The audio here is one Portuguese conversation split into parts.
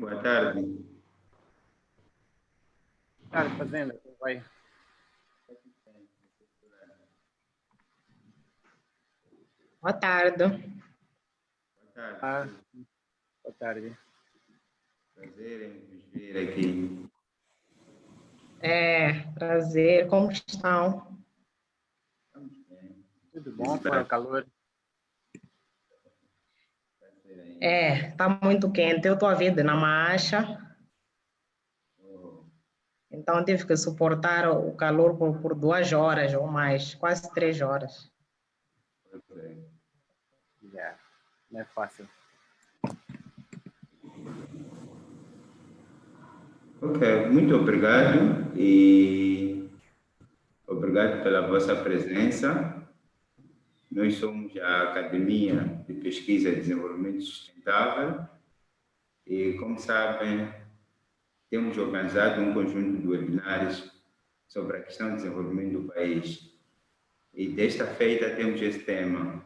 boa tarde. Cara, fazenda, como vai? Boa tarde. Boa tarde. Boa tarde. Prazer em vos ver aqui. Prazer. Como estão? Estamos bem. Tudo bom? Fora o calor? Está muito quente. Eu estou a vir de Namacha. Então tive que suportar o calor por 2 horas ou mais, quase 3 horas. Yeah. Não é fácil. Ok, muito obrigado e obrigado pela vossa presença. Nós somos a Academia de Pesquisa e Desenvolvimento Sustentável e, como sabem, temos organizado um conjunto de webinários sobre a questão do desenvolvimento do país. E desta feita temos esse tema,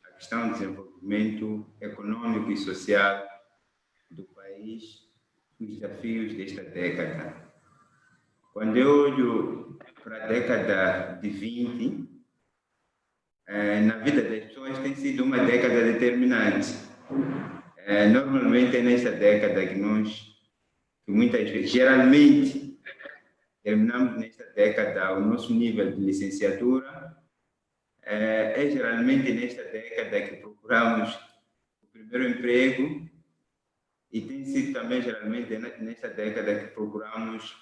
a questão do desenvolvimento econômico e social do país, os desafios desta década. Quando eu olho para a década de 20, na vida das pessoas tem sido uma década determinante. Normalmente é nesta década que muitas vezes, geralmente, terminamos nesta década o nosso nível de licenciatura. É geralmente nesta década que procuramos o primeiro emprego e tem sido também geralmente nesta década que procuramos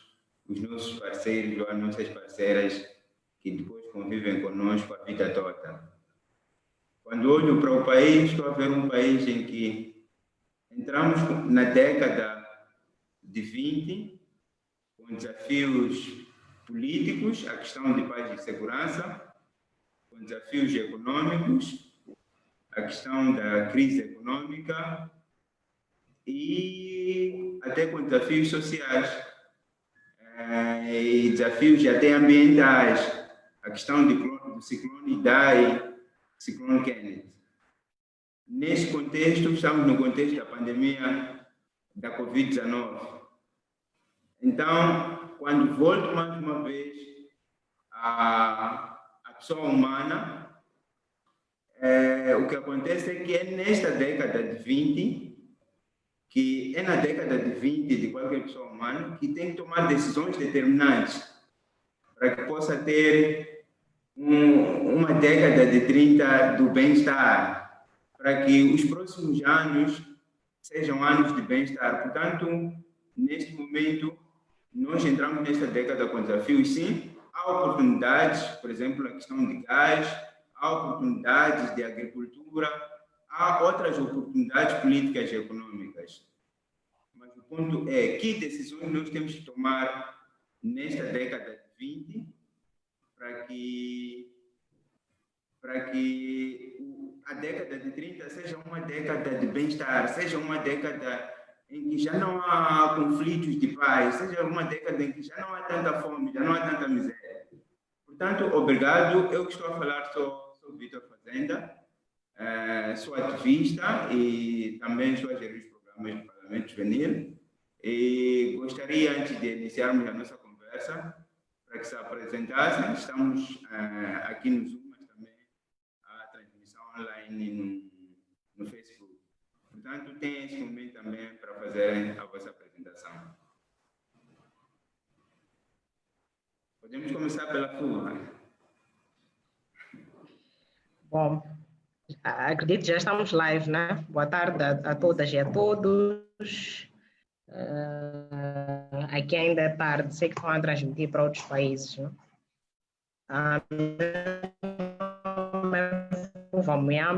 os nossos parceiros ou as nossas parceiras que depois convivem conosco a vida toda. Quando olho para o país, estou a ver um país em que entramos na década de 20 com desafios políticos, a questão de paz e segurança, com desafios econômicos, a questão da crise econômica e até com desafios sociais e desafios até ambientais, a questão do ciclone Idai, ciclone Kenneth. Nesse contexto, estamos no contexto da pandemia da Covid-19. Então, quando volto mais uma vez à pessoa humana, o que acontece é que é nesta década de 20, que é na década de 20 de qualquer pessoa humana que tem que tomar decisões determinantes para que possa ter uma década de 30 do bem-estar, para que os próximos anos sejam anos de bem-estar. Portanto, neste momento, nós entramos nesta década com desafios, sim. Há oportunidades, por exemplo, a questão de gás, há oportunidades de agricultura, há outras oportunidades políticas e econômicas. Mas o ponto é que decisões nós temos que tomar nesta década de 20 para que a década de 30 seja uma década de bem-estar, seja uma década em que já não há conflitos de paz, seja uma década em que já não há tanta fome, já não há tanta miséria. Portanto, obrigado. Eu que estou a falar sou Vitor Fazenda, sou ativista e também estou a gerir os programas do Parlamento Juvenil. E gostaria, antes de iniciarmos a nossa conversa, para que se apresentassem. Estamos aqui no Zoom, mas também a transmissão online no Facebook. Portanto, tem esse momento também para fazer a vossa apresentação. Podemos começar pela Fuga. Bom, acredito que já estamos live, né? Boa tarde a todas e a todos. Aqui ainda é tarde, sei que estão a transmitir para outros países, né?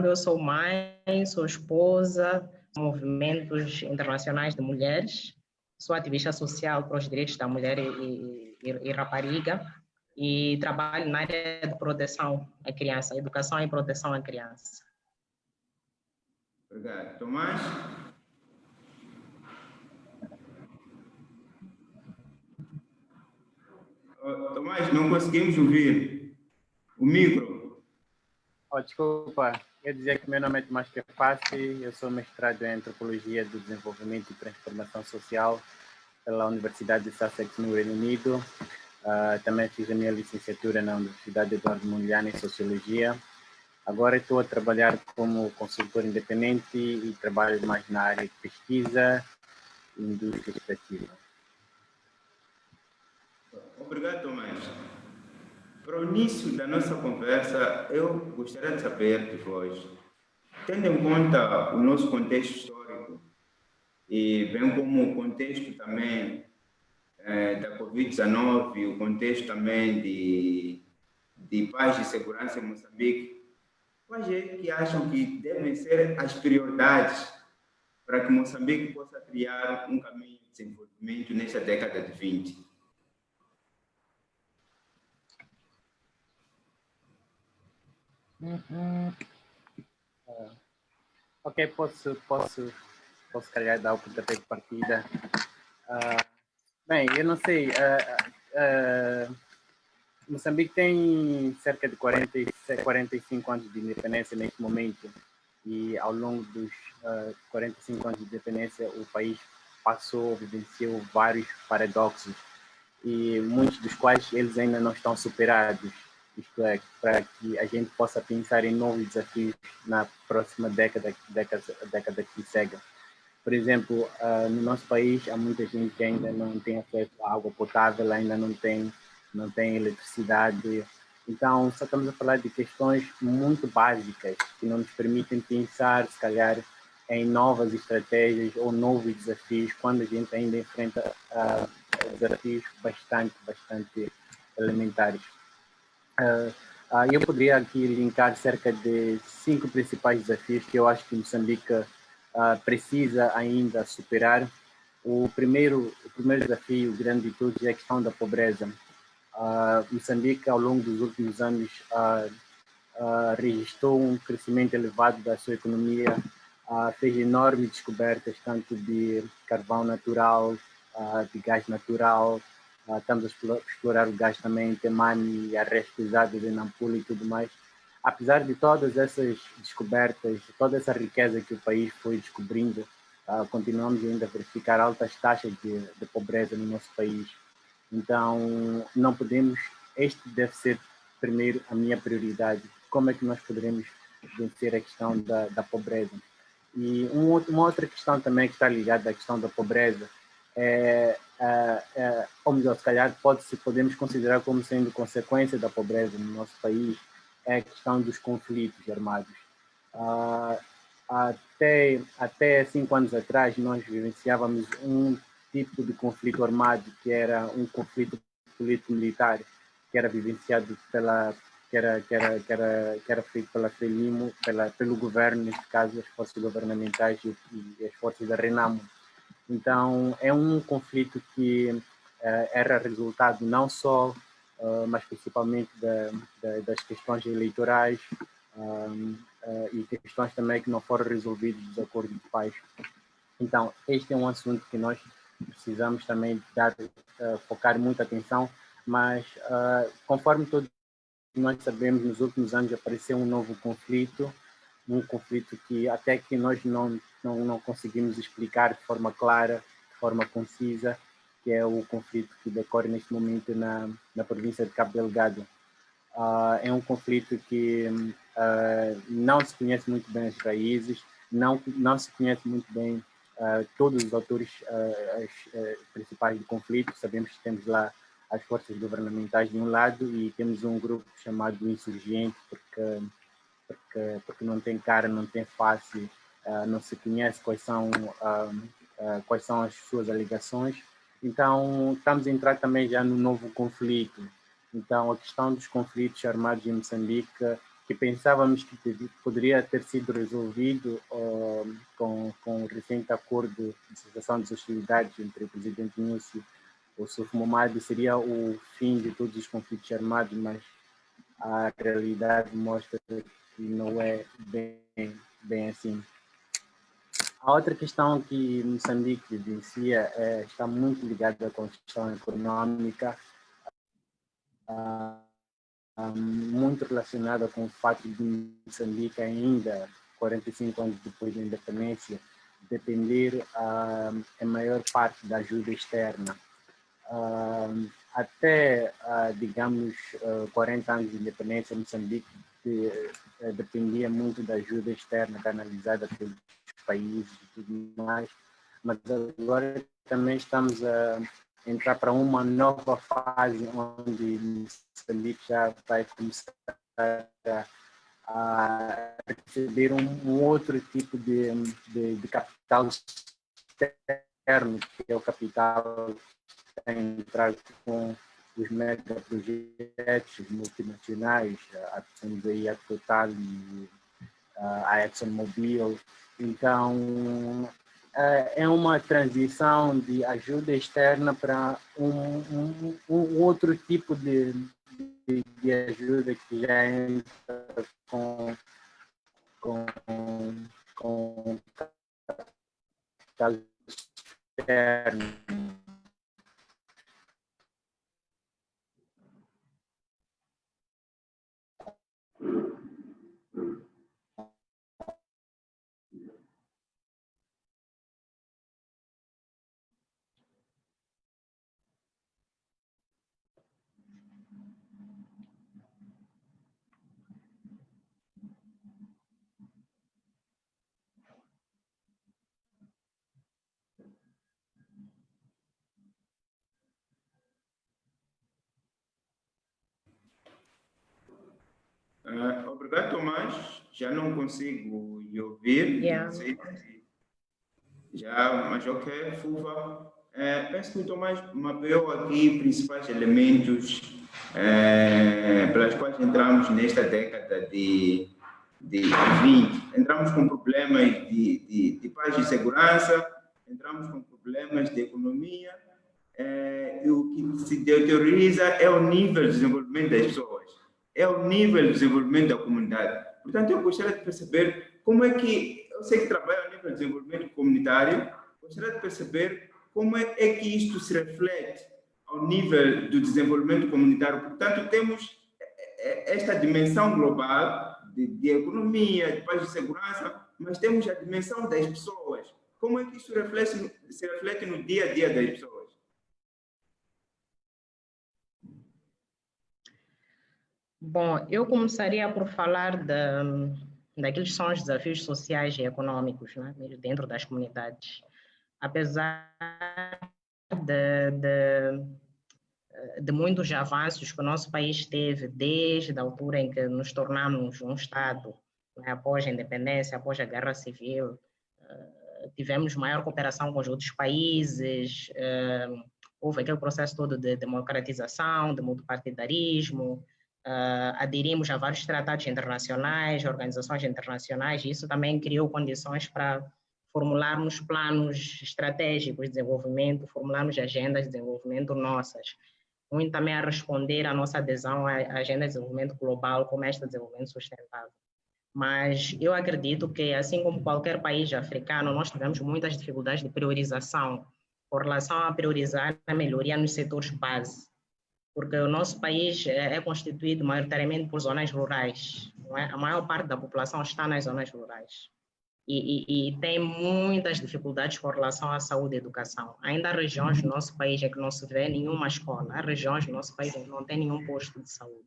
Eu sou mãe, sou esposa, movimentos internacionais de mulheres, sou ativista social para os direitos da mulher e rapariga e trabalho na área de proteção à criança, educação e proteção à criança. Obrigado. Tomás? Tomás, não conseguimos ouvir o micro. Oh, desculpa, quer dizer que meu nome é Tomás Kefassi, eu sou mestrado em Antropologia do Desenvolvimento e Transformação Social pela Universidade de Sussex, no Reino Unido. Também fiz a minha licenciatura na Universidade Eduardo Mondlane em Sociologia. Agora estou a trabalhar como consultor independente e trabalho mais na área de pesquisa e indústria extrativa. Obrigado, Tomás. Para o início da nossa conversa, eu gostaria de saber de vós, tendo em conta o nosso contexto histórico e bem como o contexto também da Covid-19, o contexto também de paz e segurança em Moçambique, quais é que acham que devem ser as prioridades para que Moçambique possa criar um caminho de desenvolvimento nesta década de 20? Ok, posso calhar dar o pontapé de partida. Bem, eu não sei, Moçambique tem cerca de 45 anos de independência neste momento, e ao longo dos 45 anos de independência o país vivenciou vários paradoxos, e muitos dos quais eles ainda não estão superados. Isto é, para que a gente possa pensar em novos desafios na próxima década que segue. Por exemplo, no nosso país há muita gente que ainda não tem acesso à água potável, ainda não tem eletricidade. Então, só estamos a falar de questões muito básicas que não nos permitem pensar, se calhar, em novas estratégias ou novos desafios quando a gente ainda enfrenta desafios bastante elementares. Eu poderia aqui linkar cerca de 5 principais desafios que eu acho que Moçambique precisa ainda superar. O primeiro desafio, grande de todos, é a questão da pobreza. Moçambique, ao longo dos últimos anos, registrou um crescimento elevado da sua economia, fez enormes descobertas, tanto de carvão natural, de gás natural. Estamos a explorar o gás também em Temane, a reste pesada de Nampula e tudo mais. Apesar de todas essas descobertas, toda essa riqueza que o país foi descobrindo, continuamos ainda a verificar altas taxas de pobreza no nosso país. Então, não podemos, este deve ser primeiro a minha prioridade. Como é que nós poderemos vencer a questão da pobreza? E uma outra questão também que está ligada à questão da pobreza ou melhor, se calhar podemos considerar como sendo consequência da pobreza no nosso país, é a questão dos conflitos armados. Até 5 anos atrás, nós vivenciávamos um tipo de conflito armado que era um conflito político-militar, que era vivenciado que era feito pela FRELIMO, pelo governo, neste caso as forças governamentais e as forças da RENAMO. Então, é um conflito que era resultado não só, mas principalmente das questões eleitorais e questões também que não foram resolvidas dos acordos de paz. Então, este é um assunto que nós precisamos também focar muita atenção, mas conforme todos nós sabemos, nos últimos anos apareceu um novo conflito, um conflito que até que nós não conseguimos explicar de forma clara, de forma concisa, que é o conflito que decorre neste momento na província de Cabo Delgado. É um conflito que não se conhece muito bem as raízes, não se conhece muito bem todos os autores principais do conflito. Sabemos que temos lá as forças governamentais de um lado e temos um grupo chamado Insurgente, porque não tem cara, não tem face, não se conhece quais são as suas alegações. Então, estamos a entrar também já no novo conflito. Então, a questão dos conflitos armados em Moçambique, que pensávamos que poderia ter sido resolvido com o recente acordo de cessação das hostilidades entre o presidente Núcio e o Suf Momadi, seria o fim de todos os conflitos armados, mas a realidade mostra que não é bem assim. A outra questão que Moçambique vivencia está muito ligada com a questão econômica. muito relacionada com o fato de Moçambique ainda, 45 anos depois da independência, depender em maior parte da ajuda externa. Até, digamos, 40 anos de independência, Moçambique dependia muito da ajuda externa canalizada pelos países e tudo mais, mas agora também estamos a entrar para uma nova fase onde Moçambique já vai começar a receber um outro tipo de capital externo, que é o capital que tem entrado com os megaprojetos multinacionais, temos aí a Total e a ExxonMobil. Então, é uma transição de ajuda externa para um outro tipo de ajuda que já entra com capital externo. Obrigado, Tomás. Já não consigo lhe ouvir. Yeah. Mas ok, Fuva. Penso que o Tomás mapeou aqui principais elementos pelas quais entramos nesta década de 20. Entramos com problemas de paz e segurança, entramos com problemas de economia, e o que se deterioriza é o nível de desenvolvimento das pessoas, é o nível de desenvolvimento da comunidade. Portanto, eu gostaria de perceber como é que, eu sei que trabalha ao nível de desenvolvimento comunitário, gostaria de perceber como é que isto se reflete ao nível do desenvolvimento comunitário. Portanto, temos esta dimensão global de economia, de paz e segurança, mas temos a dimensão das pessoas. Como é que isso se reflete no dia a dia das pessoas? Bom, eu começaria por falar daqueles que são os desafios sociais e econômicos, né, dentro das comunidades. Apesar de muitos avanços que o nosso país teve desde a altura em que nos tornamos um Estado, né, após a independência, após a Guerra Civil, tivemos maior cooperação com os outros países, houve aquele processo todo de democratização, de multipartidarismo, aderimos a vários tratados internacionais, organizações internacionais, e isso também criou condições para formularmos planos estratégicos de desenvolvimento, formularmos agendas de desenvolvimento nossas, muito também a responder à nossa adesão à agenda de desenvolvimento global como esta de desenvolvimento sustentável. Mas eu acredito que, assim como qualquer país africano, nós tivemos muitas dificuldades de priorização com relação a priorizar a melhoria nos setores base, porque o nosso país é constituído maioritariamente por zonas rurais, não é? A maior parte da população está nas zonas rurais e tem muitas dificuldades com relação à saúde e educação. Ainda há regiões do nosso país em que não se vê nenhuma escola, há regiões do nosso país em que não tem nenhum posto de saúde.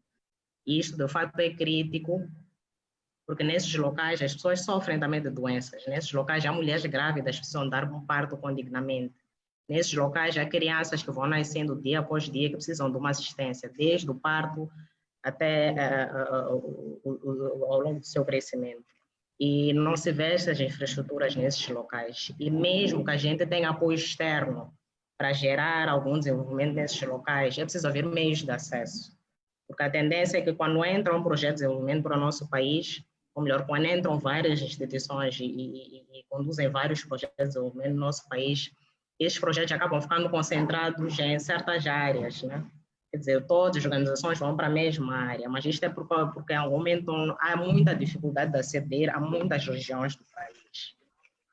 E isto, de fato, é crítico, porque nesses locais as pessoas sofrem também de doenças. Nesses locais há mulheres grávidas que precisam dar um parto condignamente. Nesses locais há crianças que vão nascendo dia após dia que precisam de uma assistência, desde o parto até ao longo do seu crescimento. E não se vê essas infraestruturas nesses locais. E mesmo que a gente tenha apoio externo para gerar algum desenvolvimento nesses locais, é preciso haver meios de acesso. Porque a tendência é que quando entra um projeto de desenvolvimento para o nosso país, ou melhor, quando entram várias instituições e conduzem vários projetos de desenvolvimento no nosso país, esses projetos acabam ficando concentrados em certas áreas, né? Quer dizer, todas as organizações vão para a mesma área, mas isto é porque em algum momento há muita dificuldade de aceder a muitas regiões do país.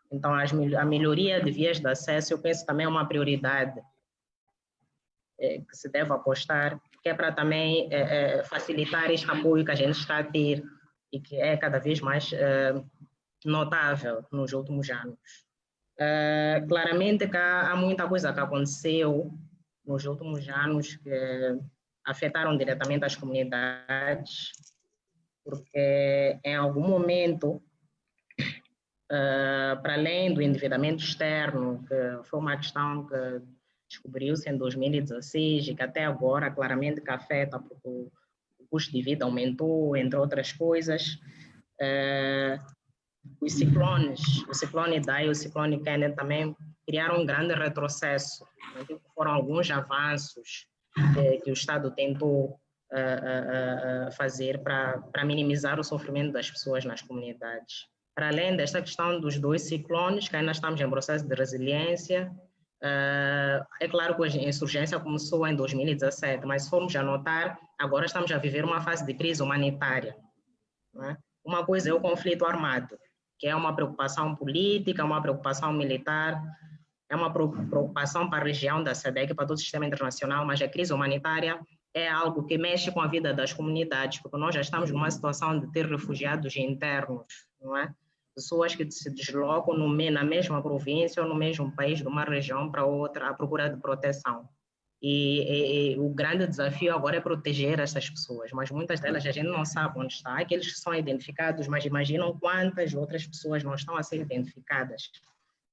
Então, a melhoria de vias de acesso, eu penso também é uma prioridade que se deve apostar, que é para também facilitar este apoio que a gente está a ter e que é cada vez mais notável nos últimos anos. Claramente que há muita coisa que aconteceu nos últimos anos que afetaram diretamente as comunidades, porque em algum momento, para além do endividamento externo, que foi uma questão que descobriu-se em 2016 e que até agora claramente que afeta, porque o custo de vida aumentou, entre outras coisas. Os ciclones, o ciclone Idai e o ciclone Kenneth também criaram um grande retrocesso. Foram alguns avanços que o Estado tentou fazer para minimizar o sofrimento das pessoas nas comunidades. Para além desta questão dos 2 ciclones, que ainda estamos em processo de resiliência, é claro que a insurgência começou em 2017, mas se formos a notar, agora estamos a viver uma fase de crise humanitária. Não é? Uma coisa é o conflito armado, que é uma preocupação política, uma preocupação militar, é uma preocupação para a região da SADC, para todo o sistema internacional, mas a crise humanitária é algo que mexe com a vida das comunidades, porque nós já estamos numa situação de ter refugiados internos, não é? Pessoas que se deslocam na mesma província ou no mesmo país, de uma região para outra, à procura de proteção. E o grande desafio agora é proteger essas pessoas, mas muitas delas a gente não sabe onde está. Aqueles que são identificados, mas imaginam quantas outras pessoas não estão a ser identificadas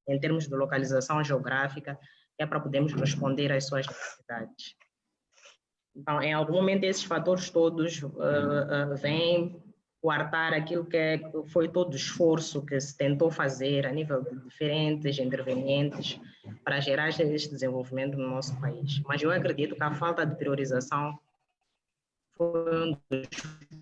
em termos de localização geográfica, que é para podermos responder às suas necessidades. Então, em algum momento, esses fatores todos vêm coartar aquilo que foi todo o esforço que se tentou fazer a nível de diferentes intervenientes para gerar este desenvolvimento no nosso país. Mas eu acredito que a falta de priorização foi um dos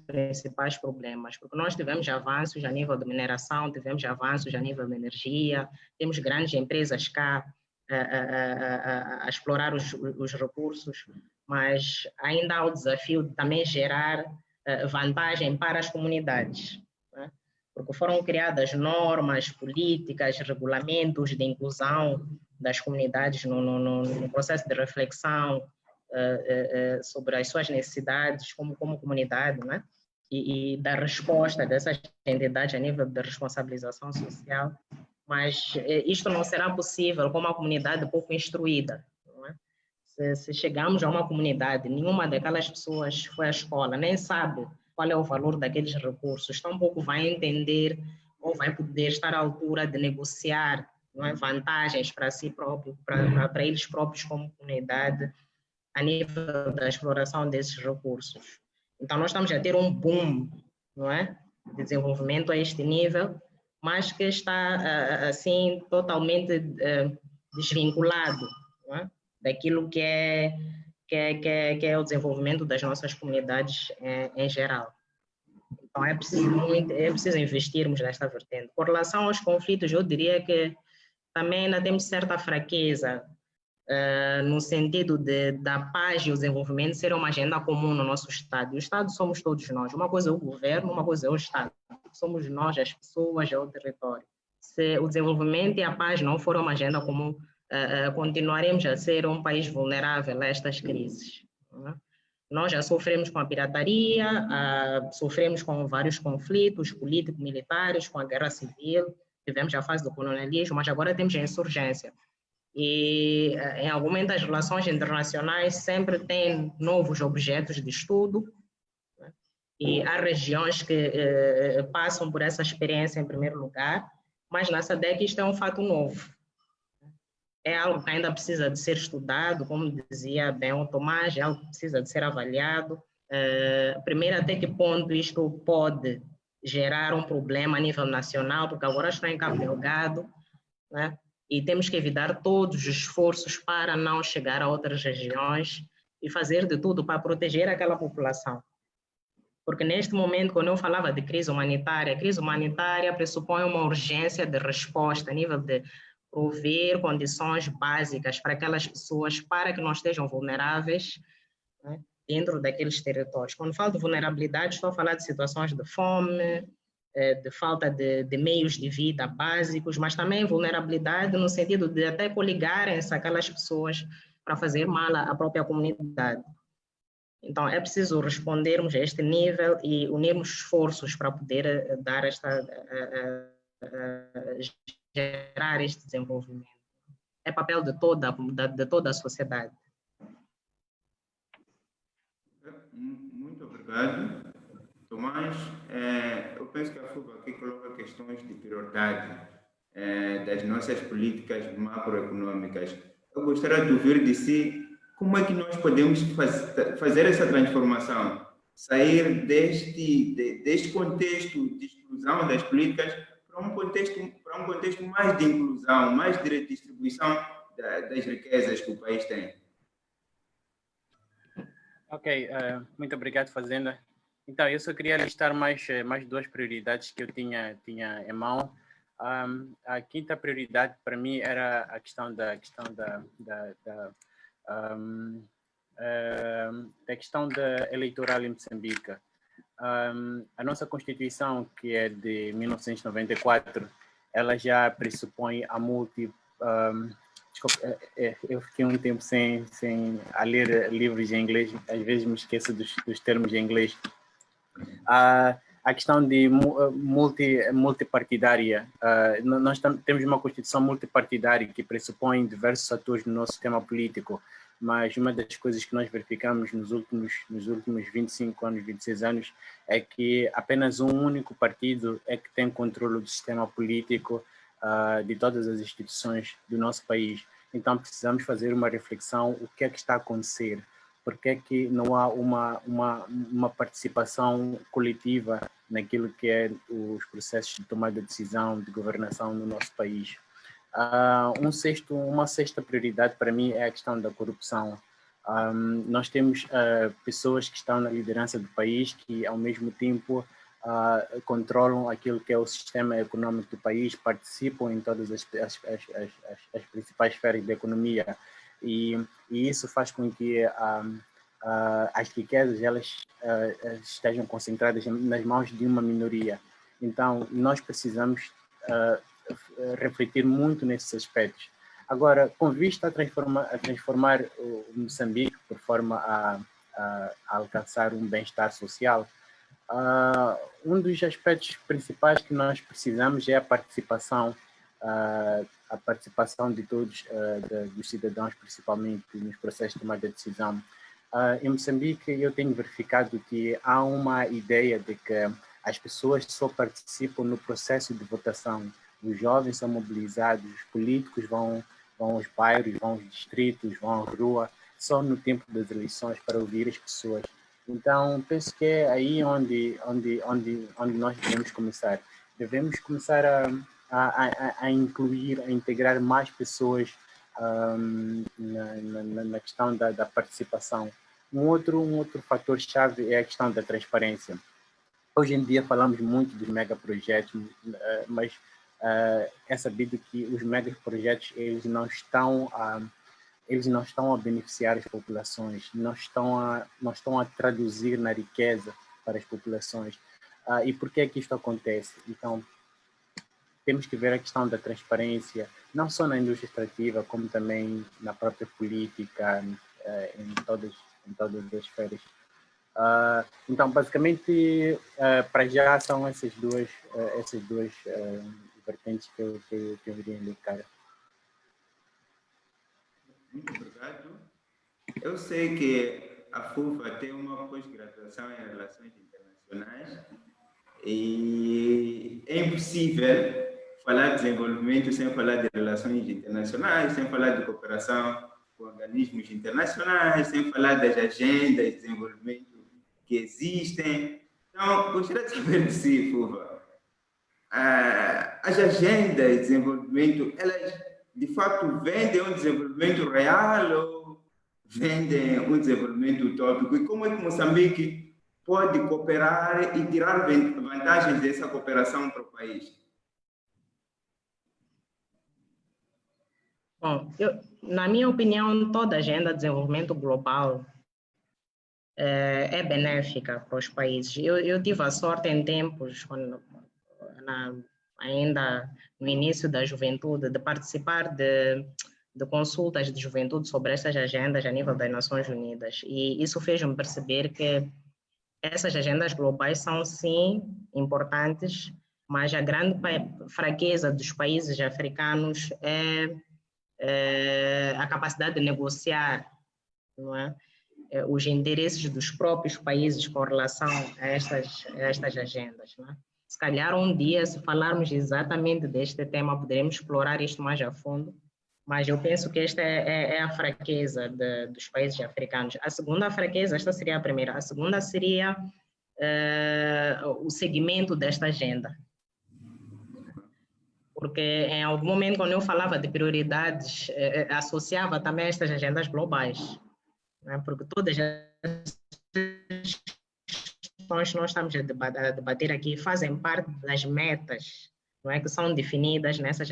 principais problemas, porque nós tivemos avanços a nível de mineração, tivemos avanços a nível de energia, temos grandes empresas cá a explorar os recursos, mas ainda há o desafio de também gerar vantagem para as comunidades, né? Porque foram criadas normas, políticas, regulamentos de inclusão das comunidades no processo de reflexão sobre as suas necessidades como comunidade, né? E da resposta dessas entidades a nível de responsabilização social, mas isto não será possível com uma comunidade pouco instruída. Se chegamos a uma comunidade, nenhuma daquelas pessoas foi à escola, nem sabe qual é o valor daqueles recursos, tampouco vai entender ou vai poder estar à altura de negociar, não é, vantagens para si próprio, para eles próprios como comunidade, a nível da exploração desses recursos. Então, nós estamos a ter um boom, não é, de desenvolvimento a este nível, mas que está, assim, totalmente desvinculado, não é, daquilo que é o desenvolvimento das nossas comunidades em geral. Então, é preciso investirmos nesta vertente. Com relação aos conflitos, eu diria que também ainda temos certa fraqueza no sentido da paz e o desenvolvimento ser uma agenda comum no nosso Estado. O Estado somos todos nós. Uma coisa é o governo, uma coisa é o Estado. Somos nós, as pessoas, é o território. Se o desenvolvimento e a paz não for uma agenda comum, continuaremos a ser um país vulnerável a estas crises. Nós já sofremos com a pirataria, sofremos com vários conflitos político-militares, com a guerra civil, tivemos a fase do colonialismo, mas agora temos a insurgência. E, em algum momento, as relações internacionais sempre têm novos objetos de estudo, né? E há regiões que passam por essa experiência em primeiro lugar, mas na SADC isto é um fato novo. É algo que ainda precisa de ser estudado, como dizia bem o Tomás, é algo que precisa de ser avaliado. Primeiro, até que ponto isto pode gerar um problema a nível nacional, porque agora está em Cabo Delgado, né? E temos que evitar todos os esforços para não chegar a outras regiões e fazer de tudo para proteger aquela população. Porque neste momento, quando eu falava de crise humanitária, a crise humanitária pressupõe uma urgência de resposta a nível de prover condições básicas para aquelas pessoas para que não estejam vulneráveis, né, dentro daqueles territórios. Quando falo de vulnerabilidade, estou a falar de situações de fome, de falta de meios de vida básicos, mas também vulnerabilidade no sentido de até coligarem-se aquelas pessoas para fazer mal à própria comunidade. Então, é preciso respondermos a este nível e unirmos esforços para poder dar gerar este desenvolvimento. É papel de toda a sociedade. Muito obrigado, Tomás. Eu penso que a FUVA aqui coloca questões de prioridade das nossas políticas macroeconômicas. Eu gostaria de ouvir de si como é que nós podemos fazer essa transformação, sair deste contexto de exclusão das políticas para um contexto mais de inclusão, mais de redistribuição das riquezas que o país tem. Ok, muito obrigado, Fazenda. Então, eu só queria listar mais duas prioridades que eu tinha em mão. A quinta prioridade para mim era a questão da questão eleitoral em Moçambique. A nossa Constituição, que é de 1994, ela já pressupõe a desculpa, eu fiquei um tempo sem a ler livros em inglês, às vezes me esqueço dos termos em inglês. A questão de multipartidária. Nós temos uma Constituição multipartidária que pressupõe diversos atores no nosso sistema político, mas uma das coisas que nós verificamos nos últimos 25 anos, 26 anos, é que apenas um único partido é que tem controle do sistema político de todas as instituições do nosso país. Então precisamos fazer uma reflexão, o que é que está a acontecer? Por que é que não há uma participação coletiva naquilo que é os processos de tomada de decisão, de governação no nosso país? Uma sexta prioridade para mim é a questão da corrupção. Nós temos pessoas que estão na liderança do país que, ao mesmo tempo, controlam aquilo que é o sistema econômico do país, participam em todas as principais esferas da economia. E isso faz com que as riquezas elas estejam concentradas nas mãos de uma minoria. Então, nós precisamos refletir muito nesses aspectos. Agora, com vista a transformar o Moçambique por forma a alcançar um bem-estar social, um dos aspectos principais que nós precisamos é a participação de todos, dos cidadãos, principalmente nos processos de tomada de decisão. Em Moçambique, eu tenho verificado que há uma ideia de que as pessoas só participam no processo de votação. Os jovens são mobilizados, os políticos vão aos bairros, vão aos distritos, vão à rua, só no tempo das eleições para ouvir as pessoas. Então, penso que é aí onde nós devemos começar. Devemos começar a incluir, a integrar mais pessoas na questão da participação. Um outro fator-chave é a questão da transparência. Hoje em dia falamos muito dos megaprojetos, mas é sabido que os megaprojetos eles não estão a beneficiar as populações, não estão a traduzir na riqueza para as populações. E por que é que isto acontece? Então, temos que ver a questão da transparência, não só na indústria extrativa, como também na própria política, em todas as esferas. Então, basicamente, para já são essas duas vertentes que eu iria indicar. Muito obrigado. Eu sei que a FUVA tem uma pós-graduação em Relações Internacionais e é impossível falar de desenvolvimento sem falar de relações internacionais, sem falar de cooperação com organismos internacionais, sem falar das agendas de desenvolvimento que existem. Então, gostaria de saber de si, FUVA, as agendas de desenvolvimento, elas de fato vendem um desenvolvimento real ou vendem um desenvolvimento utópico? E como é que Moçambique pode cooperar e tirar vantagens dessa cooperação para o país? Bom, na minha opinião, toda a agenda de desenvolvimento global é benéfica para os países. Eu tive a sorte em tempos, ainda no início da juventude, de participar de de consultas de juventude sobre essas agendas a nível das Nações Unidas. E isso fez-me perceber que essas agendas globais são, sim, importantes, mas a grande fraqueza dos países africanos é a capacidade de negociar, não é? Os interesses dos próprios países com relação a estas agendas. Não é? Se calhar um dia, se falarmos exatamente deste tema, poderemos explorar isto mais a fundo, mas eu penso que esta é a fraqueza dos países africanos. A segunda fraqueza, esta seria a primeira, a segunda seria o seguimento desta agenda. Porque em algum momento, quando eu falava de prioridades, associava também estas agendas globais, né? Porque todas as questões que nós estamos a debater aqui fazem parte das metas, não é, que são definidas nesta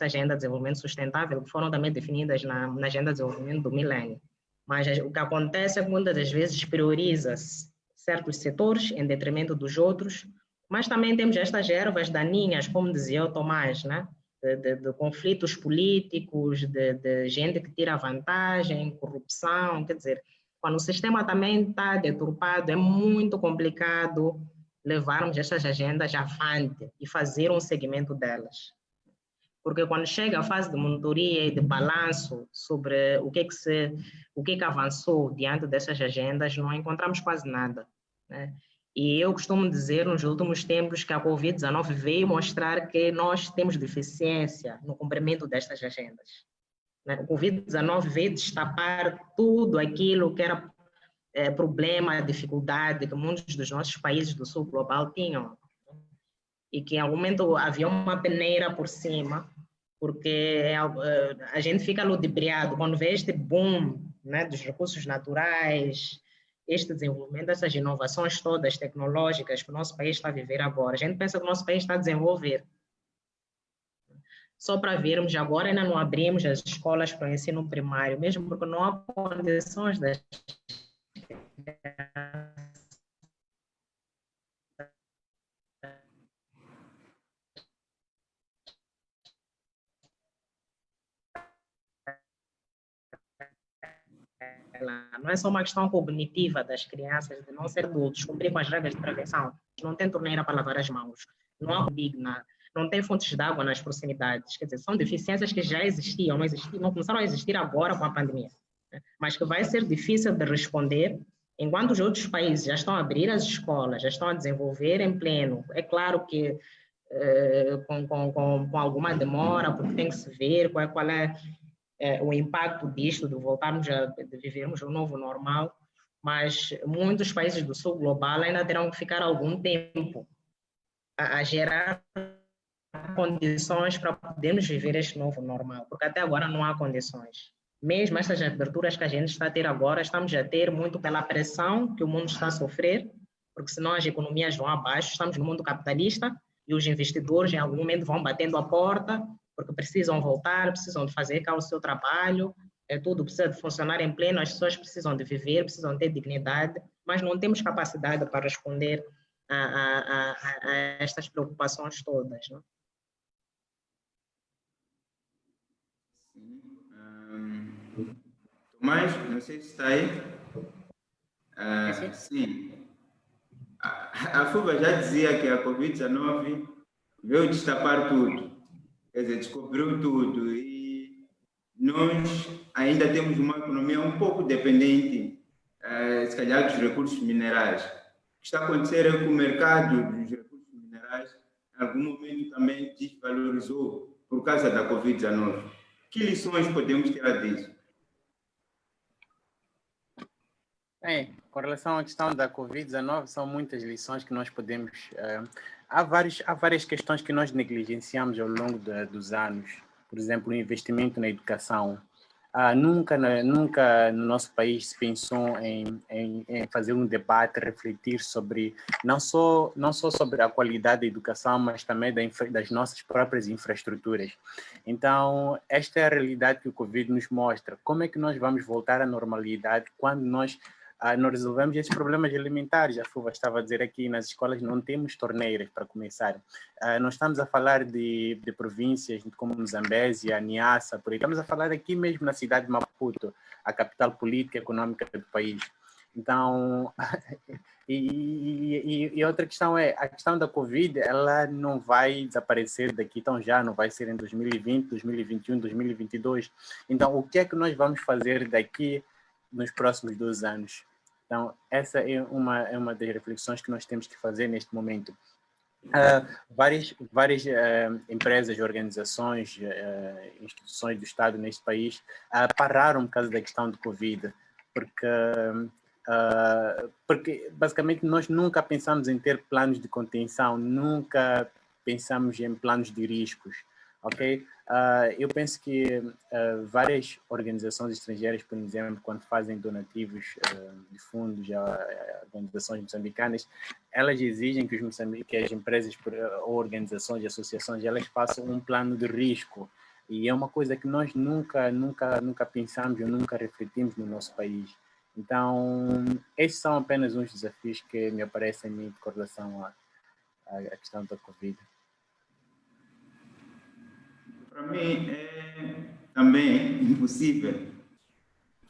agenda de desenvolvimento sustentável, que foram também definidas na agenda de desenvolvimento do milênio. Mas o que acontece é que muitas das vezes prioriza-se certos setores em detrimento dos outros, mas também temos estas ervas daninhas, como dizia o Tomás, né? de conflitos políticos, de gente que tira vantagem, corrupção, quer dizer, quando o sistema também está deturpado, é muito complicado levarmos estas agendas avante e fazer um segmento delas. Porque quando chega a fase de monitoria e de balanço sobre o que avançou diante dessas agendas, não encontramos quase nada, né? E eu costumo dizer nos últimos tempos que a Covid-19 veio mostrar que nós temos deficiência no cumprimento destas agendas. O Covid-19 veio destapar tudo aquilo que era problema, dificuldade que muitos dos nossos países do sul global tinham. E que em algum momento havia uma peneira por cima, porque a gente fica ludibriado quando vê este boom, né, dos recursos naturais, este desenvolvimento, essas inovações todas tecnológicas que o nosso país está a viver agora. A gente pensa que o nosso país está a desenvolver. Só para vermos, agora ainda não abrimos as escolas para o ensino primário, mesmo porque não há condições das não é só uma questão cognitiva das crianças, de não ser adultos, cumprir com as regras de prevenção. Não tem torneira para lavar as mãos, não há digna, não tem fontes de água nas proximidades. Quer dizer, são deficiências que já existiam, não começaram a existir agora com a pandemia, né? Mas que vai ser difícil de responder enquanto os outros países já estão a abrir as escolas, já estão a desenvolver em pleno. É claro que com alguma demora, porque tem que se ver qual é o impacto disto, de voltarmos de vivermos um novo normal, mas muitos países do sul global ainda terão que ficar algum tempo a gerar condições para podermos viver este novo normal, porque até agora não há condições. Mesmo essas aberturas que a gente está a ter agora, estamos a ter muito pela pressão que o mundo está a sofrer, porque senão as economias vão abaixo, estamos no mundo capitalista e os investidores em algum momento vão batendo a porta, porque precisam voltar, precisam de fazer cá o seu trabalho, tudo precisa de funcionar em pleno, as pessoas precisam de viver, precisam ter dignidade, mas não temos capacidade para responder a estas preocupações todas, não? Tomás, não sei se está aí. Sim. A FUBA já dizia que a Covid-19 veio destapar tudo, quer dizer, descobriu tudo, e nós ainda temos uma economia um pouco dependente, se calhar, dos recursos minerais. O que está a acontecer é que o mercado dos recursos minerais, em algum momento, também desvalorizou por causa da Covid-19. Que lições podemos tirar disso? Bem, com relação à questão da Covid-19, são muitas lições que nós podemos... há várias questões que nós negligenciamos ao longo dos anos. Por exemplo, o investimento na educação. Nunca no nosso país se pensou em fazer um debate, refletir sobre, não só sobre a qualidade da educação, mas também das nossas próprias infraestruturas. Então, esta é a realidade que o Covid nos mostra. Como é que nós vamos voltar à normalidade quando nós nós resolvemos esses problemas alimentares. A Fuva estava a dizer aqui, nas escolas não temos torneiras para começar. Nós estamos a falar de províncias como Zambésia, Niassa, por aí. Estamos a falar aqui mesmo na cidade de Maputo, a capital política e econômica do país. Então, e outra questão é, a questão da Covid, ela não vai desaparecer daqui tão já, não vai ser em 2020, 2021, 2022. Então, o que é que nós vamos fazer daqui nos próximos 2 anos? Então, essa é uma das reflexões que nós temos que fazer neste momento. Várias empresas, organizações, instituições do Estado neste país pararam por causa da questão do Covid, porque basicamente nós nunca pensamos em ter planos de contenção, nunca pensamos em planos de riscos, ok? Eu penso que várias organizações estrangeiras, por exemplo, quando fazem donativos de fundos a organizações moçambicanas, elas exigem que as empresas ou organizações, associações, elas façam um plano de risco, e é uma coisa que nós nunca pensamos ou nunca refletimos no nosso país. Então, esses são apenas uns desafios que me aparecem a mim com relação à questão da Covid. Para mim, é também impossível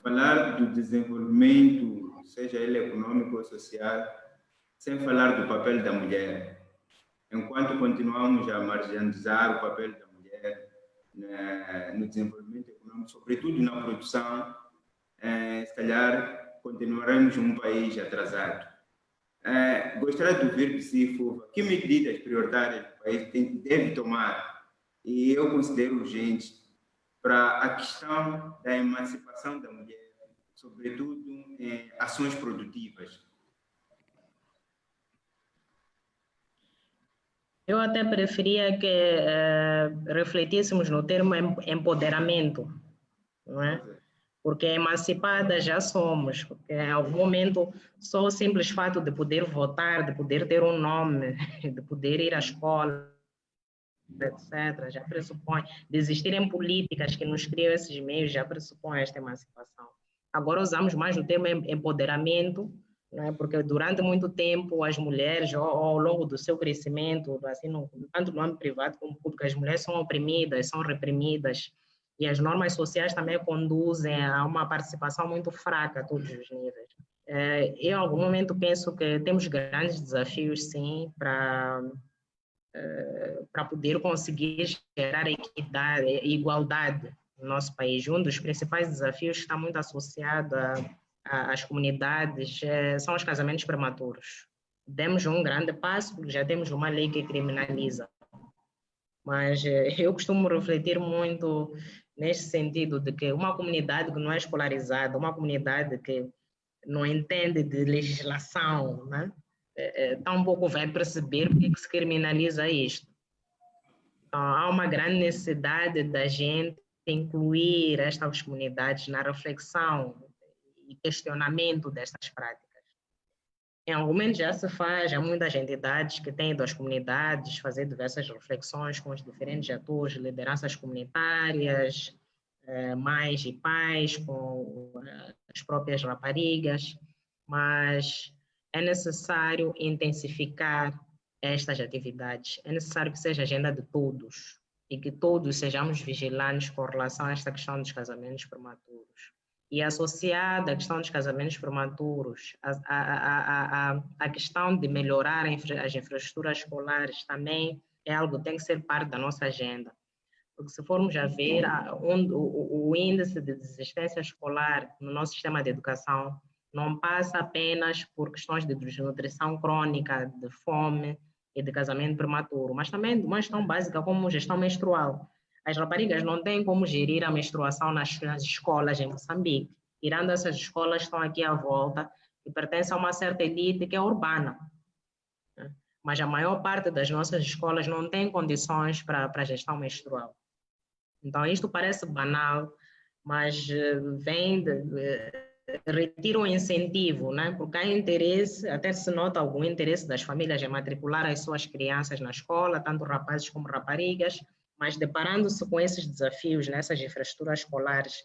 falar do desenvolvimento, seja ele econômico ou social, sem falar do papel da mulher. Enquanto continuamos a marginalizar o papel da mulher no desenvolvimento econômico, sobretudo na produção, se calhar continuaremos um país atrasado. Gostaria de ouvir de si, Fuva, que medidas prioritárias o país deve tomar, e eu considero urgente, para a questão da emancipação da mulher, sobretudo em ações produtivas. Eu até preferia que refletíssemos no termo empoderamento, não é? Porque emancipadas já somos, porque em algum momento só o simples fato de poder votar, de poder ter um nome, de poder ir à escola, etc., já pressupõe, de existirem políticas que nos criam esses meios, já pressupõe esta emancipação. Agora usamos mais o termo empoderamento, né, porque durante muito tempo as mulheres, ao longo do seu crescimento, assim, tanto no âmbito privado como público, as mulheres são oprimidas, são reprimidas, e as normas sociais também conduzem a uma participação muito fraca a todos os níveis. Eu, em algum momento, penso que temos grandes desafios, sim, para poder conseguir gerar equidade e igualdade no nosso país. Um dos principais desafios que está muito associado às comunidades são os casamentos prematuros. Demos um grande passo, porque já temos uma lei que criminaliza. Mas eu costumo refletir muito neste sentido de que uma comunidade que não é escolarizada, uma comunidade que não entende de legislação, né? Tampouco vai perceber porque que se criminaliza isto. Então, há uma grande necessidade da gente incluir estas comunidades na reflexão e questionamento destas práticas. Em algum momento já se faz, há muitas entidades que têm ido às comunidades fazer diversas reflexões com os diferentes atores, lideranças comunitárias, mães e pais, com as próprias raparigas, mas é necessário intensificar estas atividades, é necessário que seja agenda de todos e que todos sejamos vigilantes com relação a esta questão dos casamentos prematuros. E associada à questão dos casamentos prematuros, a questão de melhorar as infraestruturas escolares também é algo que tem que ser parte da nossa agenda. Porque se formos a ver o índice de desistência escolar no nosso sistema de educação, não passa apenas por questões de desnutrição crônica, de fome e de casamento prematuro, mas também de uma questão básica como gestão menstrual. As raparigas não têm como gerir a menstruação nas escolas em Moçambique. Tirando essas escolas, estão aqui à volta e pertencem a uma certa elite que é urbana. Mas a maior parte das nossas escolas não tem condições para a gestão menstrual. Então, isto parece banal, mas retira o incentivo, né? Porque há interesse, até se nota algum interesse das famílias em matricular as suas crianças na escola, tanto rapazes como raparigas, mas deparando-se com esses desafios nessas infraestruturas escolares,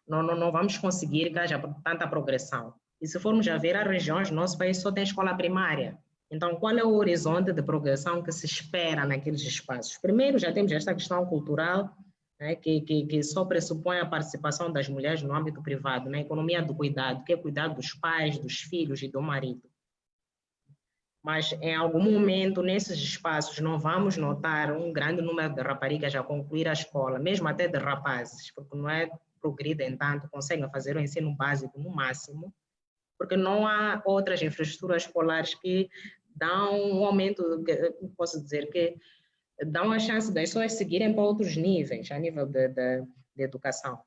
não vamos conseguir que haja tanta progressão. E se formos a ver, as regiões do nosso país só tem escola primária. Então, qual é o horizonte de progressão que se espera naqueles espaços? Primeiro, já temos esta questão cultural, né, que só pressupõe a participação das mulheres no âmbito privado, na economia do cuidado, que é cuidar dos pais, dos filhos e do marido. Mas, em algum momento, nesses espaços, não vamos notar um grande número de raparigas a concluir a escola, mesmo até de rapazes, porque não é progridem tanto, conseguem fazer o ensino básico no máximo, porque não há outras infraestruturas escolares que dão um aumento, posso dizer, que dão a chance das pessoas seguirem para outros níveis, a nível de educação.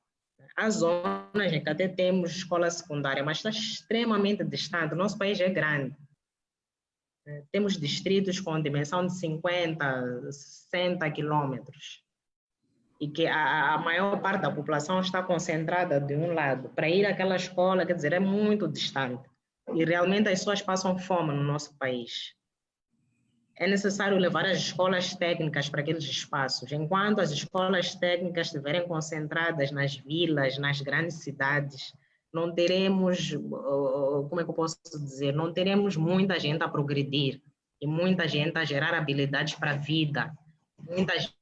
Há zonas em que até temos escola secundária, mas está extremamente distante. O nosso país é grande. Temos distritos com dimensão de 50, 60 quilômetros. E que a maior parte da população está concentrada de um lado. Para ir àquela escola, quer dizer, é muito distante. E realmente as pessoas passam fome no nosso país. É necessário levar as escolas técnicas para aqueles espaços. Enquanto as escolas técnicas estiverem concentradas nas vilas, nas grandes cidades, não teremos, como é que eu posso dizer, não teremos muita gente a progredir e muita gente a gerar habilidades para a vida. Muita gente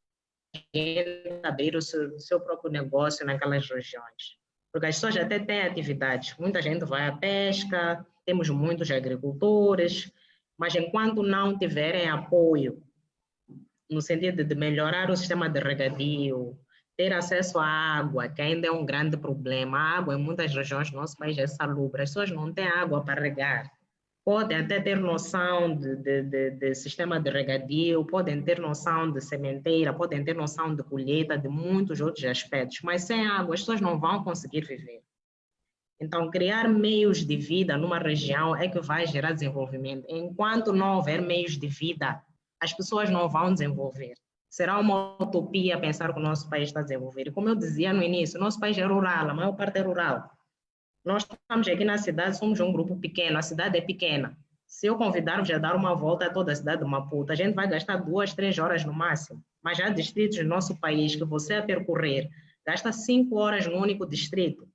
abrir o seu próprio negócio naquelas regiões. Porque as pessoas até têm atividades, muita gente vai à pesca, temos muitos agricultores, mas enquanto não tiverem apoio, no sentido de melhorar o sistema de regadio, ter acesso à água, que ainda é um grande problema, a água em muitas regiões do nosso país é salubre, as pessoas não têm água para regar. Podem até ter noção de sistema de regadio, podem ter noção de sementeira, podem ter noção de colheita, de muitos outros aspectos, mas sem água as pessoas não vão conseguir viver. Então, criar meios de vida numa região é que vai gerar desenvolvimento. Enquanto não houver meios de vida, as pessoas não vão desenvolver. Será uma utopia pensar que o nosso país está desenvolvido. Como eu dizia no início, o nosso país é rural, a maior parte é rural. Nós estamos aqui na cidade, somos um grupo pequeno, a cidade é pequena. Se eu convidar-vos a dar uma volta a toda a cidade de Maputo, a gente vai gastar 2, 3 horas no máximo. Mas há distritos do nosso país que você a percorrer gasta 5 horas no único distrito.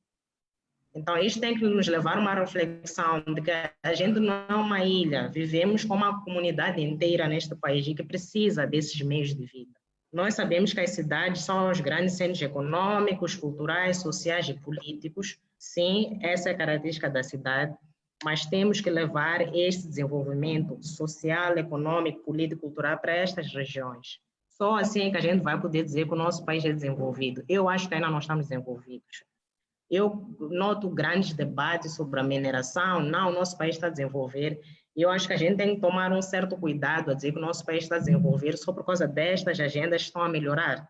Então, isso tem que nos levar a uma reflexão de que a gente não é uma ilha, vivemos como uma comunidade inteira neste país e que precisa desses meios de vida. Nós sabemos que as cidades são os grandes centros econômicos, culturais, sociais e políticos. Sim, essa é a característica da cidade, mas temos que levar este desenvolvimento social, econômico, político, cultural para estas regiões. Só assim é que a gente vai poder dizer que o nosso país é desenvolvido. Eu acho que ainda não estamos desenvolvidos. Eu noto grandes debates sobre a mineração, não, o nosso país está a desenvolver. Eu acho que a gente tem que tomar um certo cuidado a dizer que o nosso país está a desenvolver só por causa destas agendas que estão a melhorar.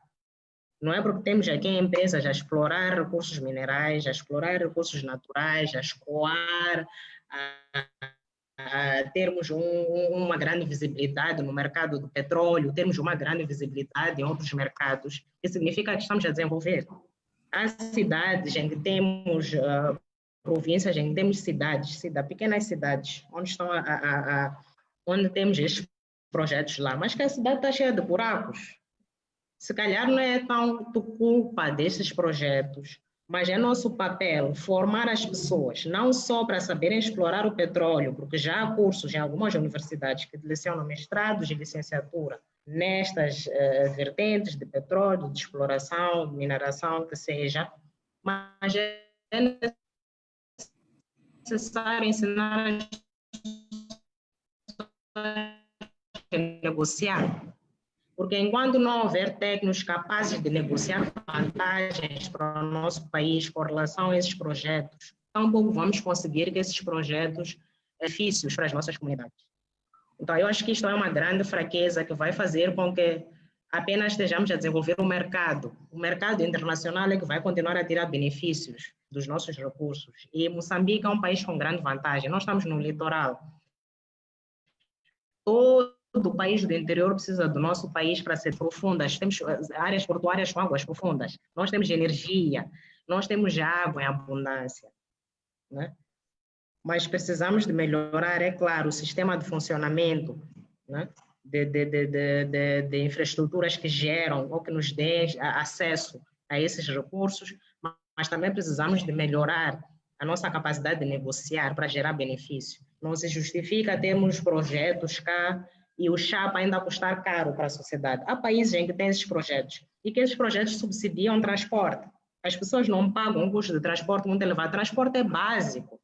Não é porque temos aqui empresas a explorar recursos minerais, a explorar recursos naturais, a escoar, a termos uma grande visibilidade no mercado do petróleo, termos uma grande visibilidade em outros mercados, que significa que estamos a desenvolver. Há cidades em que temos províncias, em que temos cidades, pequenas cidades, onde estão onde temos estes projetos lá, mas que a cidade está cheia de buracos. Se calhar não é tanto culpa desses projetos, mas é nosso papel formar as pessoas, não só para saberem explorar o petróleo, porque já há cursos em algumas universidades que lecionam mestrados e licenciatura nestas vertentes de petróleo, de exploração, de mineração, que seja, mas é necessário ensinar as pessoas a negociar. Porque enquanto não houver técnicos capazes de negociar vantagens para o nosso país com relação a esses projetos, tampouco vamos conseguir que esses projetos benefícios para as nossas comunidades. Então, eu acho que isto é uma grande fraqueza que vai fazer com que apenas estejamos a desenvolver o mercado. O mercado internacional é que vai continuar a tirar benefícios dos nossos recursos. E Moçambique é um país com grande vantagem. Nós estamos no litoral. Todo o país do interior precisa do nosso país para ser profundas. Temos áreas portuárias com águas profundas. Nós temos energia, nós temos água em abundância, né? Mas precisamos de melhorar, é claro, o sistema de funcionamento, né? de infraestruturas que geram ou que nos dêem acesso a esses recursos, mas também precisamos de melhorar a nossa capacidade de negociar para gerar benefício. Não se justifica termos projetos cá e o chapa ainda custar caro para a sociedade. Há países em que têm esses projetos e que esses projetos subsidiam o transporte. As pessoas não pagam um custo de transporte muito elevado. Transporte é básico.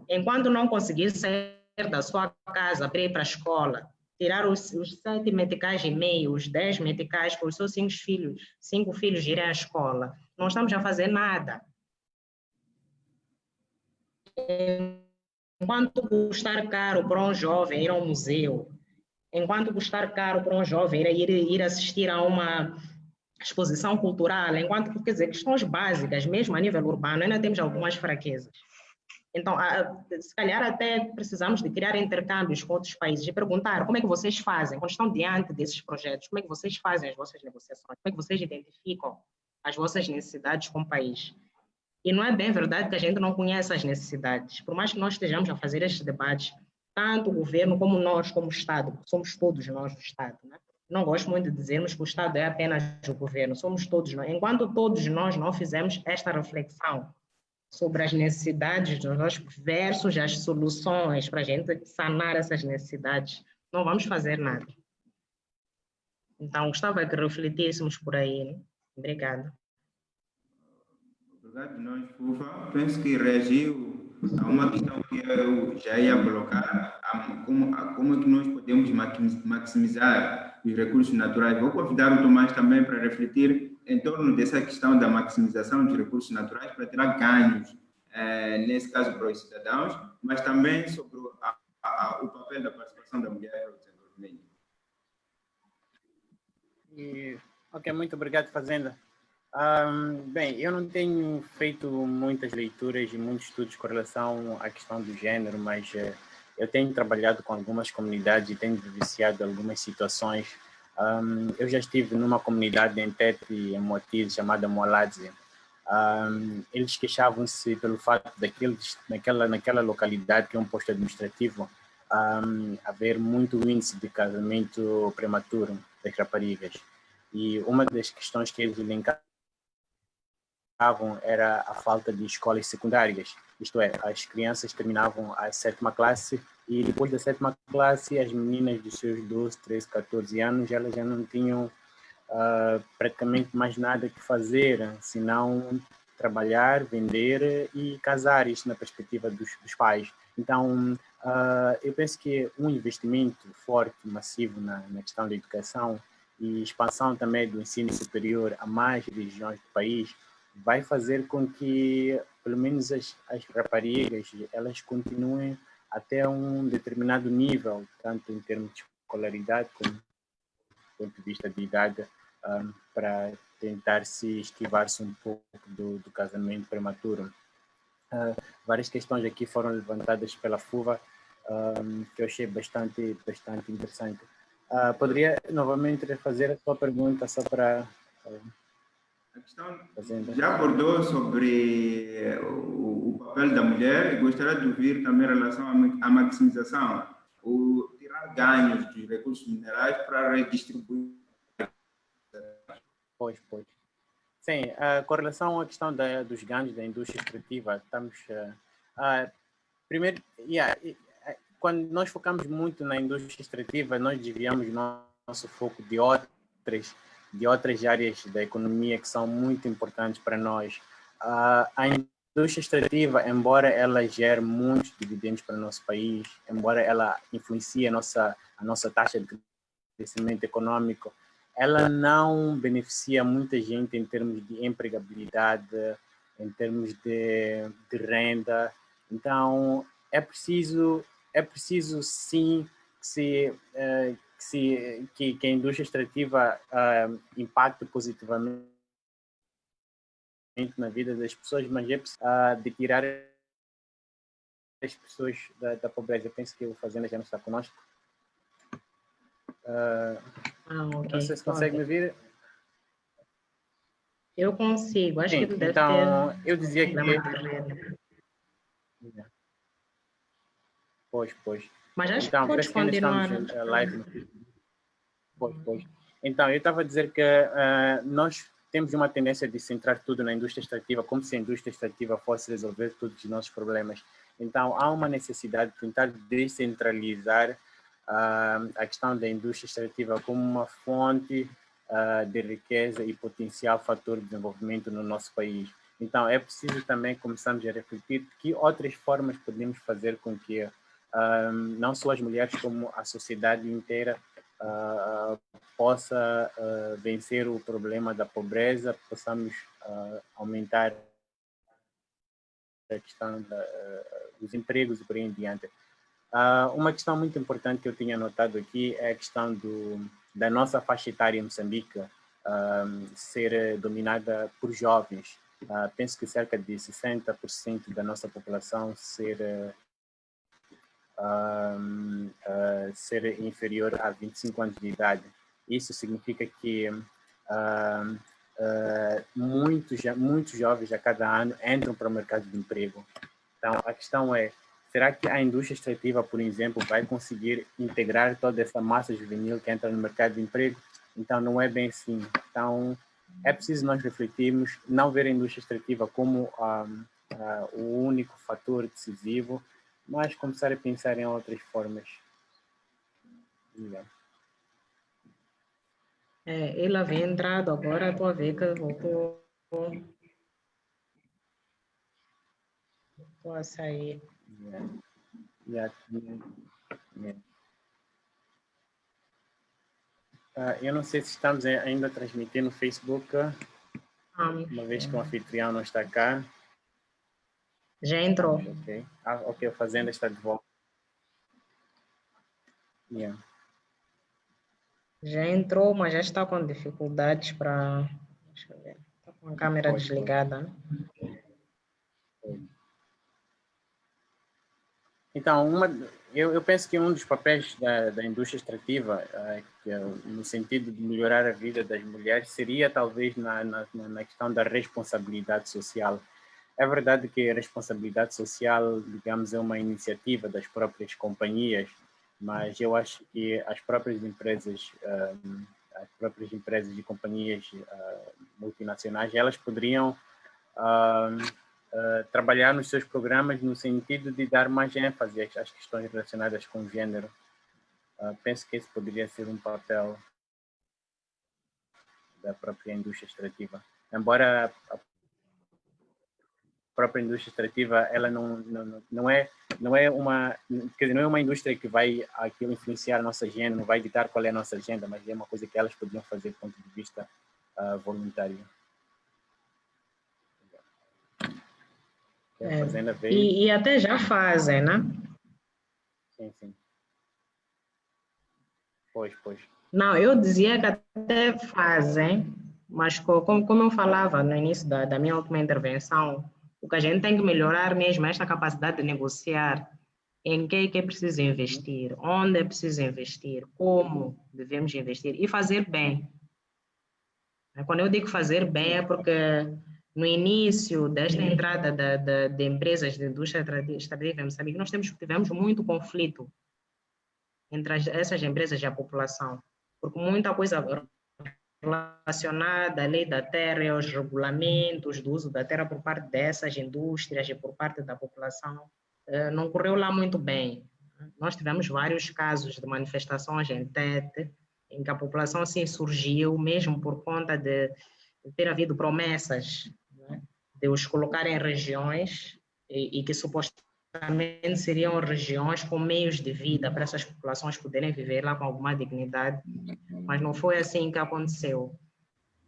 Enquanto não conseguir sair da sua casa para ir para a escola, tirar os 7 meticais e meio, os 10 meticais para os seus 5 filhos irem à escola, não estamos a fazer nada. Enquanto custar caro para um jovem ir ao museu, enquanto custar caro para um jovem ir assistir a uma exposição cultural, enquanto, quer dizer, questões básicas, mesmo a nível urbano, ainda temos algumas fraquezas. Então, se calhar até precisamos de criar intercâmbios com outros países e perguntar como é que vocês fazem, quando estão diante desses projetos, como é que vocês fazem as vossas negociações, como é que vocês identificam as vossas necessidades como país. E não é bem verdade que a gente não conhece as necessidades. Por mais que nós estejamos a fazer estes debates, tanto o governo como nós, como Estado, somos todos nós o Estado, né? Não gosto muito de dizermos que o Estado é apenas o governo, somos todos nós. Enquanto todos nós não fizermos esta reflexão sobre as necessidades dos nós versus as soluções para a gente sanar essas necessidades, não vamos fazer nada. Então, gostava que refletíssemos por aí. Né? Obrigada. Obrigado, nós, Fufa. Penso que reagiu a uma questão que eu já ia colocar, como é que nós podemos maximizar os recursos naturais. Vou convidar o Tomás também para refletir em torno dessa questão da maximização dos recursos naturais para tirar ganhos, nesse caso para os cidadãos, mas também sobre o papel da participação da mulher para o desenvolvimento. Ok, muito obrigado, Fazenda. Bem, eu não tenho feito muitas leituras e muitos estudos com relação à questão do gênero, mas eu tenho trabalhado com algumas comunidades e tenho vivenciado algumas situações. Eu já estive numa comunidade em Tete, em Moatize, chamada Moaladze. Eles queixavam-se pelo fato naquela localidade, que é um posto administrativo, haver muito índice de casamento prematuro das raparigas. E uma das questões que eles elencavam era a falta de escolas secundárias, isto é, as crianças terminavam a 7ª classe e depois da 7ª classe as meninas dos seus 12, 13, 14 anos elas já não tinham praticamente mais nada que fazer, senão trabalhar, vender e casar, isto na perspectiva dos pais. Então, eu penso que um investimento forte, massivo na questão da educação e expansão também do ensino superior a mais regiões do país vai fazer com que, pelo menos as raparigas, elas continuem até um determinado nível, tanto em termos de escolaridade como do ponto de vista de idade, para tentar se esquivar-se um pouco do casamento prematuro. Várias questões aqui foram levantadas pela FUVA, que eu achei bastante interessante. Poderia novamente fazer a sua pergunta só para... A questão já abordou sobre o papel da mulher e gostaria de ouvir também em relação à maximização, o tirar ganhos dos recursos minerais para redistribuir. Pois. Sim, com relação à questão dos ganhos da indústria extrativa, estamos... primeiro, quando nós focamos muito na indústria extrativa, nós desviamos nosso foco de outras áreas da economia que são muito importantes para nós. A indústria extrativa, embora ela gere muitos dividendos para o nosso país, embora ela influencie a nossa taxa de crescimento econômico, ela não beneficia muita gente em termos de empregabilidade, em termos de renda. Então, é preciso sim que a indústria extrativa impacte positivamente na vida das pessoas, mas é preciso de tirar as pessoas da pobreza. Eu penso que o Fazenda já não está conosco. Okay. Não sei se consegue me ouvir. Eu consigo, acho Sim, que deve então, ter... eu dizia que... Pois. Mas acho então, que pode continuar. Live. Pois. Então, eu estava a dizer que nós temos uma tendência de centrar tudo na indústria extrativa, como se a indústria extrativa fosse resolver todos os nossos problemas. Então, há uma necessidade de tentar descentralizar a questão da indústria extrativa como uma fonte de riqueza e potencial fator de desenvolvimento no nosso país. Então, é preciso também começarmos a refletir que outras formas podemos fazer com que não só as mulheres, como a sociedade inteira possa vencer o problema da pobreza, possamos aumentar a questão dos empregos e por aí em diante. Uma questão muito importante que eu tinha notado aqui é a questão da nossa faixa etária em Moçambique ser dominada por jovens. Penso que cerca de 60% da nossa população ser inferior a 25 anos de idade. Isso significa que muitos jovens a cada ano entram para o mercado de emprego. Então, a questão é, será que a indústria extrativa, por exemplo, vai conseguir integrar toda essa massa juvenil que entra no mercado de emprego? Então, não é bem assim. Então, é preciso nós refletirmos, não ver a indústria extrativa como o único fator decisivo, mas começar a pensar em outras formas. Ele havia entrado agora, estou a ver que voltou. Estou a sair. Eu não sei se estamos ainda a transmitir no Facebook, uma vez que o anfitrião não está cá. Já entrou. Ok, ok, o Fazenda está de volta. Já entrou, mas já está com dificuldades para... Deixa eu ver. Está com a câmera desligada. Então, eu penso que um dos papéis da indústria extrativa, no sentido de melhorar a vida das mulheres, seria talvez na questão da responsabilidade social. É verdade que a responsabilidade social, digamos, é uma iniciativa das próprias companhias, mas eu acho que as próprias empresas e companhias multinacionais, elas poderiam trabalhar nos seus programas no sentido de dar mais ênfase às questões relacionadas com o gênero. Penso que esse poderia ser um papel da própria indústria extrativa. Embora a própria indústria extrativa, ela não é uma indústria que vai influenciar a nossa agenda, não vai ditar qual é a nossa agenda, mas é uma coisa que elas poderiam fazer do ponto de vista voluntário. E até já fazem, né? Sim. Pois. Não, eu dizia que até fazem, mas como eu falava no início da minha última intervenção, o que a gente tem que melhorar mesmo é esta capacidade de negociar em que é preciso investir, onde é preciso investir, como devemos investir e fazer bem. Quando eu digo fazer bem é porque no início desta entrada de empresas de indústria extrativa em Moçambique, nós tivemos muito conflito entre essas empresas e a população, porque muita coisa relacionada à lei da terra e aos regulamentos do uso da terra por parte dessas indústrias e por parte da população não correu lá muito bem. Nós tivemos vários casos de manifestações em Tete, em que a população se insurgiu, mesmo por conta de ter havido promessas, né, de os colocar em regiões e que supostamente seriam regiões com meios de vida para essas populações poderem viver lá com alguma dignidade, mas não foi assim que aconteceu.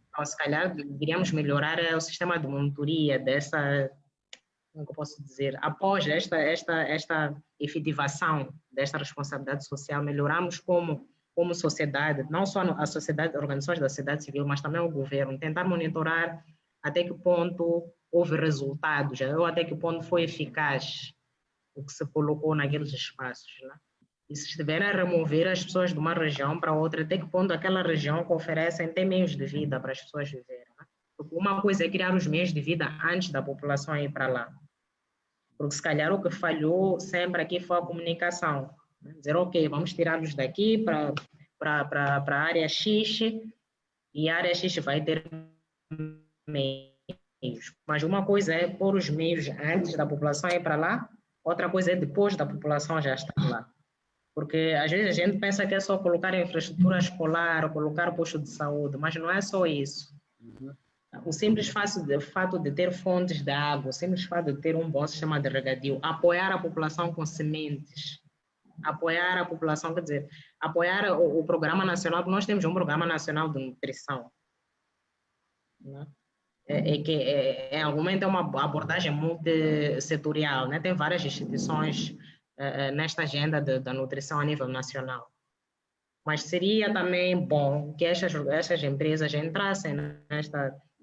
Então, se calhar, deveríamos melhorar o sistema de monitoria dessa, como eu posso dizer, após esta efetivação desta responsabilidade social, melhoramos como sociedade, não só a sociedade, organizações da sociedade civil, mas também o governo, tentar monitorar até que ponto houve resultados, ou até que ponto foi eficaz o que se colocou naqueles espaços, né? E se estiverem a remover as pessoas de uma região para outra, até que ponto aquela região que oferecem tem meios de vida para as pessoas viverem, né? Porque uma coisa é criar os meios de vida antes da população ir para lá. Porque se calhar o que falhou sempre aqui foi a comunicação. Né? Dizer, ok, vamos tirá-los daqui para a área X, e a área X vai ter meios. Mas uma coisa é pôr os meios antes da população ir para lá, outra coisa é depois da população já estar lá. Porque às vezes a gente pensa que é só colocar infraestrutura escolar, colocar posto de saúde, mas não é só isso. O simples fato de ter fontes de água, o simples fato de ter um bom sistema de regadio, apoiar a população com sementes, apoiar a população, quer dizer, apoiar o Programa Nacional, porque nós temos um Programa Nacional de Nutrição, né? Argumenta uma abordagem multissetorial, né? Tem várias instituições nesta agenda da nutrição a nível nacional. Mas seria também bom que essas empresas entrassem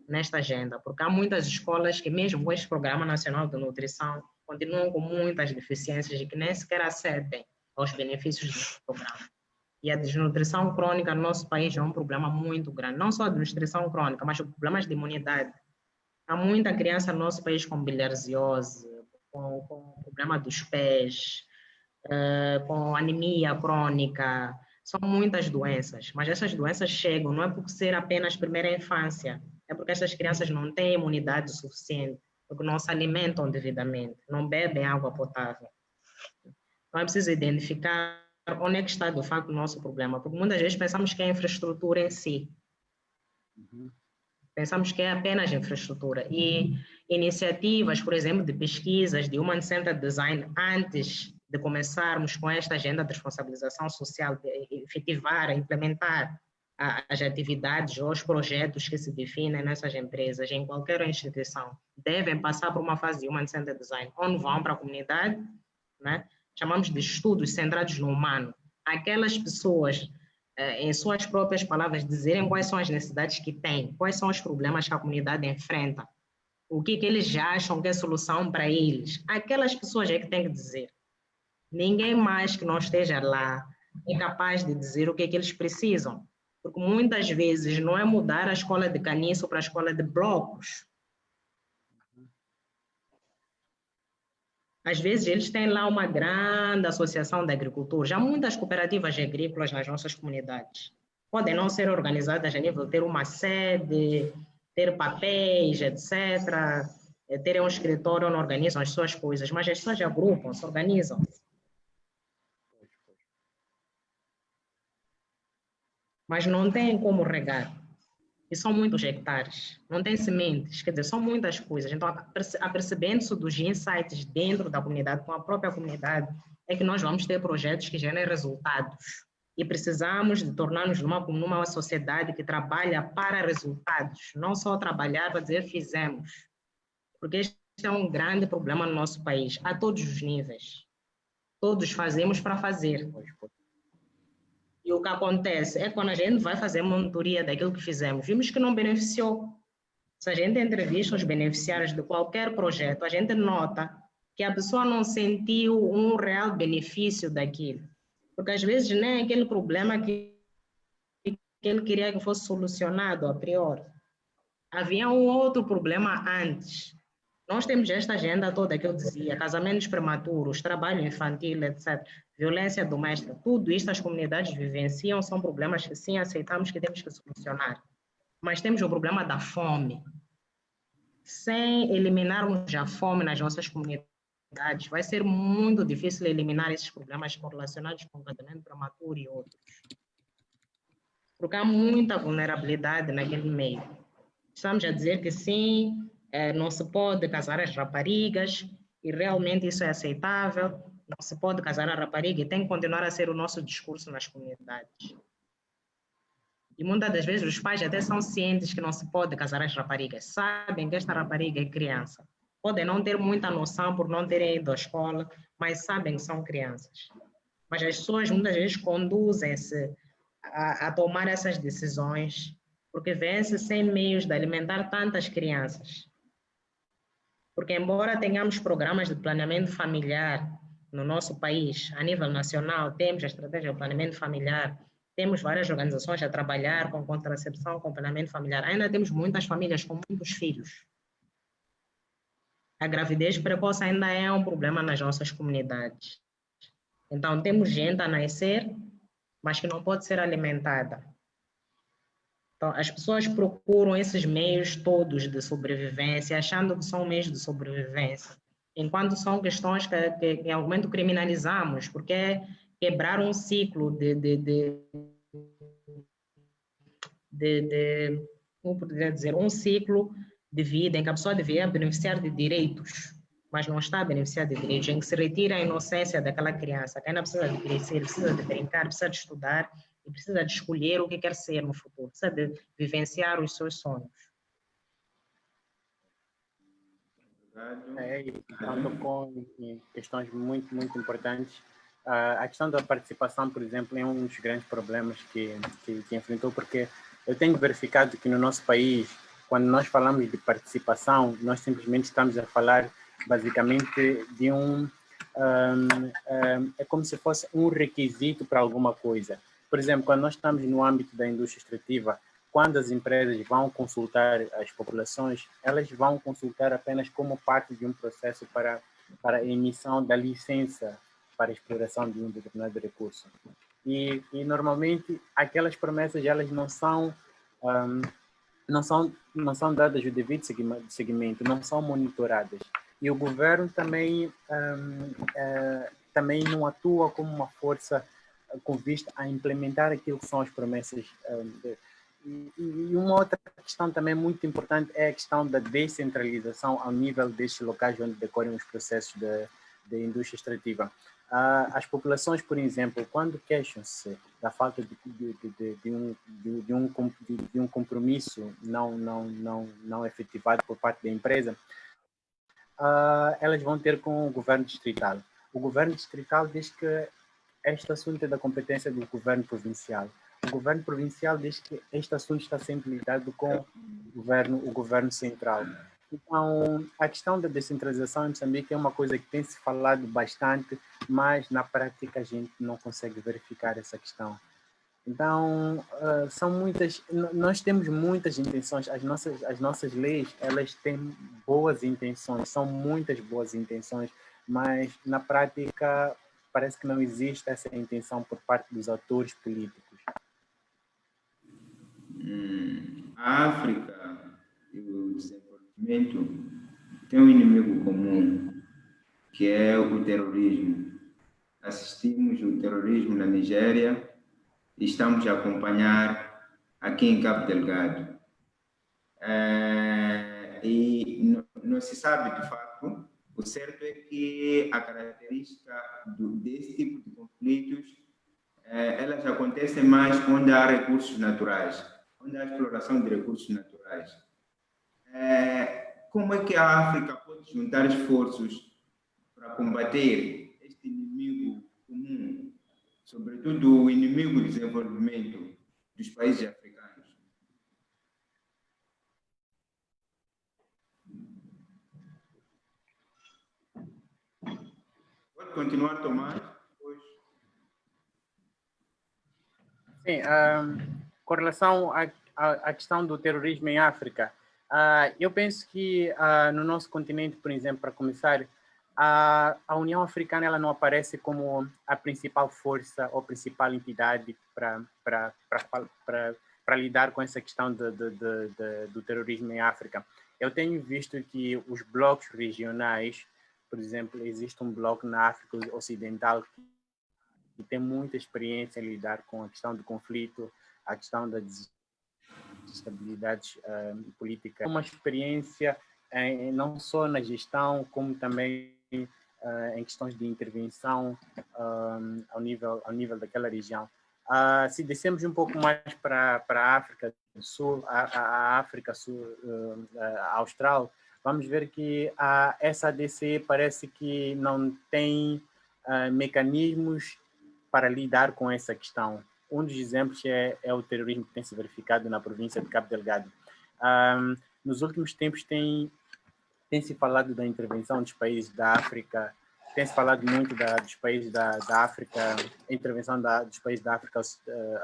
nesta agenda, porque há muitas escolas que, mesmo com este Programa Nacional de Nutrição, continuam com muitas deficiências e que nem sequer acedem aos benefícios do programa. E a desnutrição crônica no nosso país é um problema muito grande, não só a desnutrição crônica, mas problemas de imunidade. Há muita criança no nosso país com bilharziose, com problema dos pés, com anemia crônica. São muitas doenças, mas essas doenças chegam, não é por ser apenas primeira infância, é porque essas crianças não têm imunidade suficiente, porque não se alimentam devidamente, não bebem água potável. Então é preciso identificar onde é que está, de facto, o nosso problema, porque muitas vezes pensamos que é a infraestrutura em si. Pensamos que é apenas infraestrutura. E iniciativas, por exemplo, de pesquisas, de Human-Centered Design, antes de começarmos com esta agenda de responsabilização social, de efetivar, implementar as atividades ou os projetos que se definem nessas empresas, em qualquer instituição, devem passar por uma fase de Human-Centered Design, onde vão para a comunidade, né? Chamamos de estudos centrados no humano. Aquelas pessoas, em suas próprias palavras, dizerem quais são as necessidades que têm, quais são os problemas que a comunidade enfrenta, o que eles já acham que é solução para eles. Aquelas pessoas é que têm que dizer. Ninguém mais que não esteja lá é capaz de dizer o que eles precisam. Porque muitas vezes não é mudar a escola de caniço para a escola de blocos. Às vezes eles têm lá uma grande associação de agricultores. Há muitas cooperativas agrícolas nas nossas comunidades. Podem não ser organizadas a nível de ter uma sede, ter papéis, etc., terem um escritório onde organizam as suas coisas, mas as pessoas agrupam, se organizam. Mas não tem como regar. E são muitos hectares, não tem sementes, quer dizer, são muitas coisas. Então, apercebendo-se dos insights dentro da comunidade, com a própria comunidade, é que nós vamos ter projetos que gerem resultados. E precisamos de tornar-nos numa sociedade que trabalha para resultados, não só trabalhar para dizer fizemos. Porque este é um grande problema no nosso país, a todos os níveis. Todos fazemos para fazer. E o que acontece é que quando a gente vai fazer monitoria daquilo que fizemos, vimos que não beneficiou. Se a gente entrevista os beneficiários de qualquer projeto, a gente nota que a pessoa não sentiu um real benefício daquilo. Porque às vezes nem é aquele problema que ele queria que fosse solucionado a priori. Havia um outro problema antes. Nós temos esta agenda toda que eu dizia, casamentos prematuros, trabalho infantil, etc., violência doméstica, tudo isto as comunidades vivenciam, são problemas que sim aceitamos que temos que solucionar. Mas temos o problema da fome. Sem eliminarmos a fome nas nossas comunidades, vai ser muito difícil eliminar esses problemas correlacionados com casamento prematuro e outros. Porque há muita vulnerabilidade naquele meio. Estamos a dizer que sim, não se pode casar as raparigas, e realmente isso é aceitável, não se pode casar a rapariga, e tem que continuar a ser o nosso discurso nas comunidades. E muitas das vezes os pais até são cientes que não se pode casar as raparigas, sabem que esta rapariga é criança. Podem não ter muita noção por não terem ido à escola, mas sabem que são crianças. Mas as pessoas muitas vezes conduzem-se a tomar essas decisões, porque vêm-se sem meios de alimentar tantas crianças. Porque embora tenhamos programas de planeamento familiar no nosso país, a nível nacional, temos a estratégia de planeamento familiar, temos várias organizações a trabalhar com contracepção, com planeamento familiar, ainda temos muitas famílias com muitos filhos. A gravidez precoce ainda é um problema nas nossas comunidades. Então, temos gente a nascer, mas que não pode ser alimentada. Então, as pessoas procuram esses meios todos de sobrevivência, achando que são meios de sobrevivência, enquanto são questões que em algum momento criminalizamos, porque é quebrar um ciclo como poderia dizer, um ciclo de vida em que a pessoa devia beneficiar de direitos, mas não está a beneficiar de direitos, em que se retira a inocência daquela criança, que ainda precisa de crescer, precisa de brincar, precisa de estudar e precisa de escolher o que quer ser no futuro, precisa de vivenciar os seus sonhos. Então tocou em questões muito importantes. A questão da participação, por exemplo, é um dos grandes problemas que enfrentou, porque eu tenho verificado que no nosso país, quando nós falamos de participação, nós simplesmente estamos a falar basicamente de é como se fosse um requisito para alguma coisa. Por exemplo, quando nós estamos no âmbito da indústria extrativa, quando as empresas vão consultar as populações, elas vão consultar apenas como parte de um processo para a emissão da licença para a exploração de um determinado recurso. E normalmente aquelas promessas elas não são dadas o devido seguimento, não são monitoradas. E o governo também não atua como uma força com vista a implementar aquilo que são as promessas. E uma outra questão também muito importante é a questão da descentralização ao nível destes locais onde decorrem os processos da indústria extrativa. As populações, por exemplo, quando queixam-se da falta de um compromisso não efetivado por parte da empresa, elas vão ter com o governo distrital. O governo distrital diz que este assunto é da competência do governo provincial. O governo provincial diz que este assunto está sempre ligado com o governo central. Então, a questão da descentralização em Moçambique é uma coisa que tem se falado bastante, mas na prática a gente não consegue verificar essa questão. Então, nós temos muitas intenções, as nossas leis, elas têm boas intenções, são muitas boas intenções, mas na prática parece que não existe essa intenção por parte dos atores políticos. A África e o desenvolvimento têm um inimigo comum, que é o terrorismo. Assistimos o terrorismo na Nigéria e estamos a acompanhar aqui em Cabo Delgado. E não se sabe, de facto, o certo é que a característica desse tipo de conflitos, elas acontecem mais onde há recursos naturais, onde há exploração de recursos naturais. Como é que a África pode juntar esforços para combater este inimigo comum, sobretudo o inimigo do desenvolvimento dos países africanos? Pode continuar, Tomás? Sim, com relação à questão do terrorismo em África, eu penso que no nosso continente, por exemplo, para começar, a União Africana ela não aparece como a principal força ou principal entidade para lidar com essa questão do terrorismo em África. Eu tenho visto que os blocos regionais, por exemplo, existe um bloco na África Ocidental que tem muita experiência em lidar com a questão do conflito, a questão da desestabilidade política. Uma experiência não só na gestão, como também em questões de intervenção ao nível daquela região. Se descemos um pouco mais para a África do Sul, a África Austral, vamos ver que a SADC parece que não tem mecanismos para lidar com essa questão. Um dos exemplos é o terrorismo que tem se verificado na província de Cabo Delgado. Nos últimos tempos tem se falado da intervenção dos países da África, tem se falado muito dos países da África, a intervenção dos países da África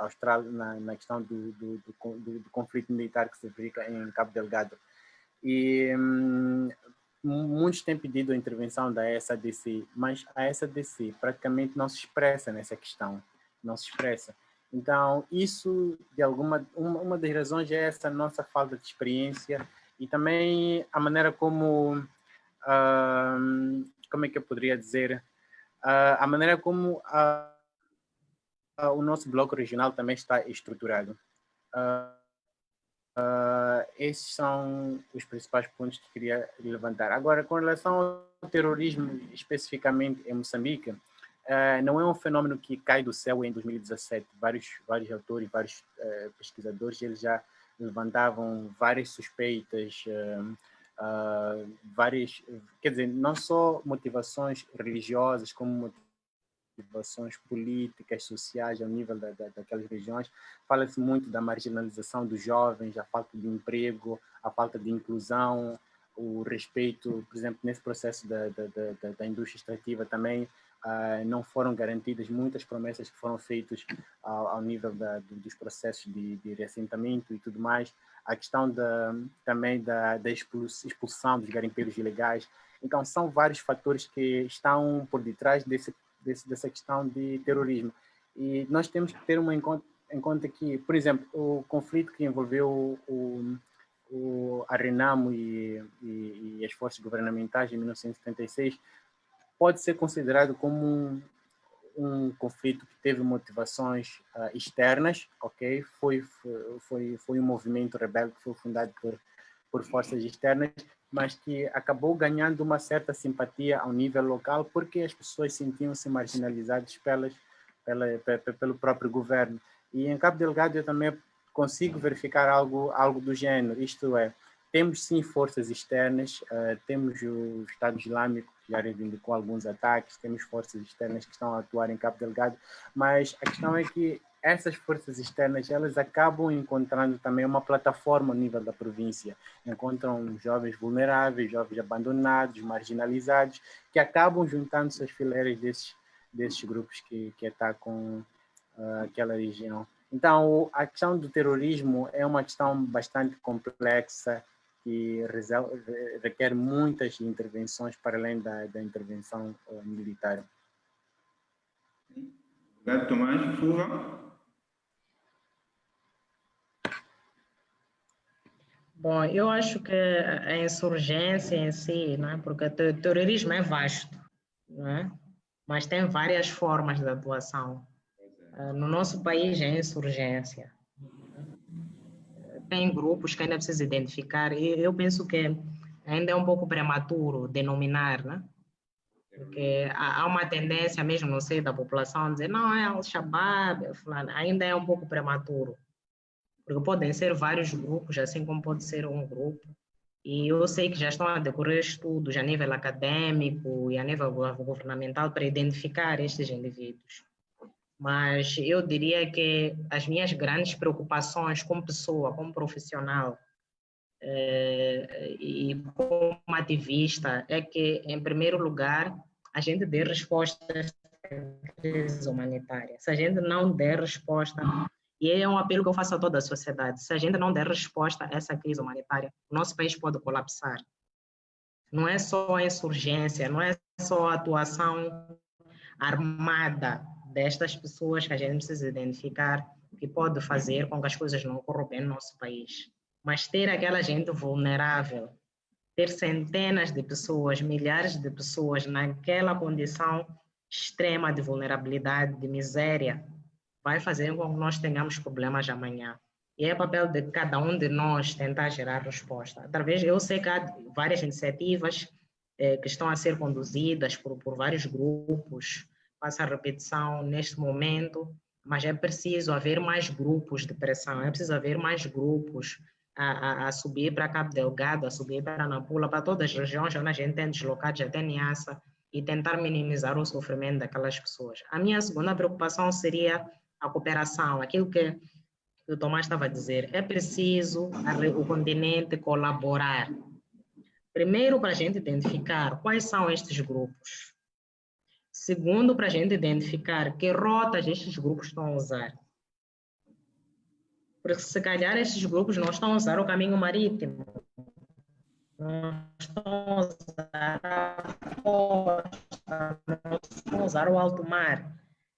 Austral na questão do conflito militar que se verifica em Cabo Delgado. E muitos têm pedido a intervenção da SADC, mas a SADC praticamente não se expressa nessa questão, não se expressa. Então, isso, de uma das razões é essa nossa falta de experiência e também a maneira como é que eu poderia dizer, a maneira como o nosso bloco regional também está estruturado. Esses são os principais pontos que queria levantar. Agora, com relação ao terrorismo, especificamente em Moçambique, não é um fenômeno que cai do céu em 2017. Vários autores, vários pesquisadores, eles já levantavam várias suspeitas, quer dizer, não só motivações religiosas, como motivações políticas, sociais, ao nível daquelas regiões. Fala-se muito da marginalização dos jovens, a falta de emprego, a falta de inclusão, o respeito, por exemplo, nesse processo da indústria extrativa também, não foram garantidas muitas promessas que foram feitas ao nível dos processos de reassentamento e tudo mais. A questão também da expulsão dos garimpeiros ilegais. Então, são vários fatores que estão por detrás dessa questão de terrorismo. E nós temos que ter em conta que, por exemplo, o conflito que envolveu a Renamo e as forças governamentais em 1976 pode ser considerado como um conflito que teve motivações externas, ok? Foi um movimento rebelde que foi fundado por forças externas, mas que acabou ganhando uma certa simpatia ao nível local, porque as pessoas sentiam-se marginalizadas pelo próprio governo. E em Cabo Delgado eu também consigo verificar algo do gênero, isto é, temos sim forças externas, temos o Estado Islâmico, que já reivindicou alguns ataques, temos forças externas que estão a atuar em Cabo Delgado, mas a questão é que essas forças externas, elas acabam encontrando também uma plataforma ao nível da província. Encontram jovens vulneráveis, jovens abandonados, marginalizados, que acabam juntando-se às fileiras desses grupos que atacam aquela região. Então, a questão do terrorismo é uma questão bastante complexa que requer muitas intervenções para além da intervenção militar. Obrigado, Tomás. Fuva? Bom, eu acho que a insurgência em si, né, porque o terrorismo é vasto, né, mas tem várias formas de atuação. No nosso país é insurgência. Tem grupos que ainda precisa identificar, e eu penso que ainda é um pouco prematuro denominar, né? Porque há uma tendência mesmo no seio da população a dizer não, é Al-Shabaab, ainda é um pouco prematuro. Porque podem ser vários grupos, assim como pode ser um grupo. E eu sei que já estão a decorrer estudos a nível acadêmico e a nível governamental para identificar estes indivíduos. Mas eu diria que as minhas grandes preocupações como pessoa, como profissional e como ativista é que, em primeiro lugar, a gente dê respostas à crise humanitária. Se a gente não der resposta, e é um apelo que eu faço a toda a sociedade, se a gente não der resposta a essa crise humanitária, o nosso país pode colapsar. Não é só a insurgência, não é só a atuação armada destas pessoas que a gente precisa identificar que pode fazer com que as coisas não ocorram bem no nosso país. Mas ter aquela gente vulnerável, ter centenas de pessoas, milhares de pessoas naquela condição extrema de vulnerabilidade, de miséria, vai fazer com que nós tenhamos problemas amanhã. E é papel de cada um de nós tentar gerar resposta. Através, eu sei que há várias iniciativas que estão a ser conduzidas por vários grupos, passa a repetição neste momento, mas é preciso haver mais grupos de pressão, é preciso haver mais grupos a subir para Cabo Delgado, a subir para Nampula, para todas as regiões onde a gente tem deslocados até Niassa e tentar minimizar o sofrimento daquelas pessoas. A minha segunda preocupação seria a cooperação, aquilo que o Tomás estava a dizer, é preciso o continente colaborar. Primeiro, para a gente identificar quais são estes grupos. Segundo, para a gente identificar que rotas estes grupos estão a usar. Porque se calhar estes grupos não estão a usar o caminho marítimo, não estão a usar a costa, não estão a usar o alto mar,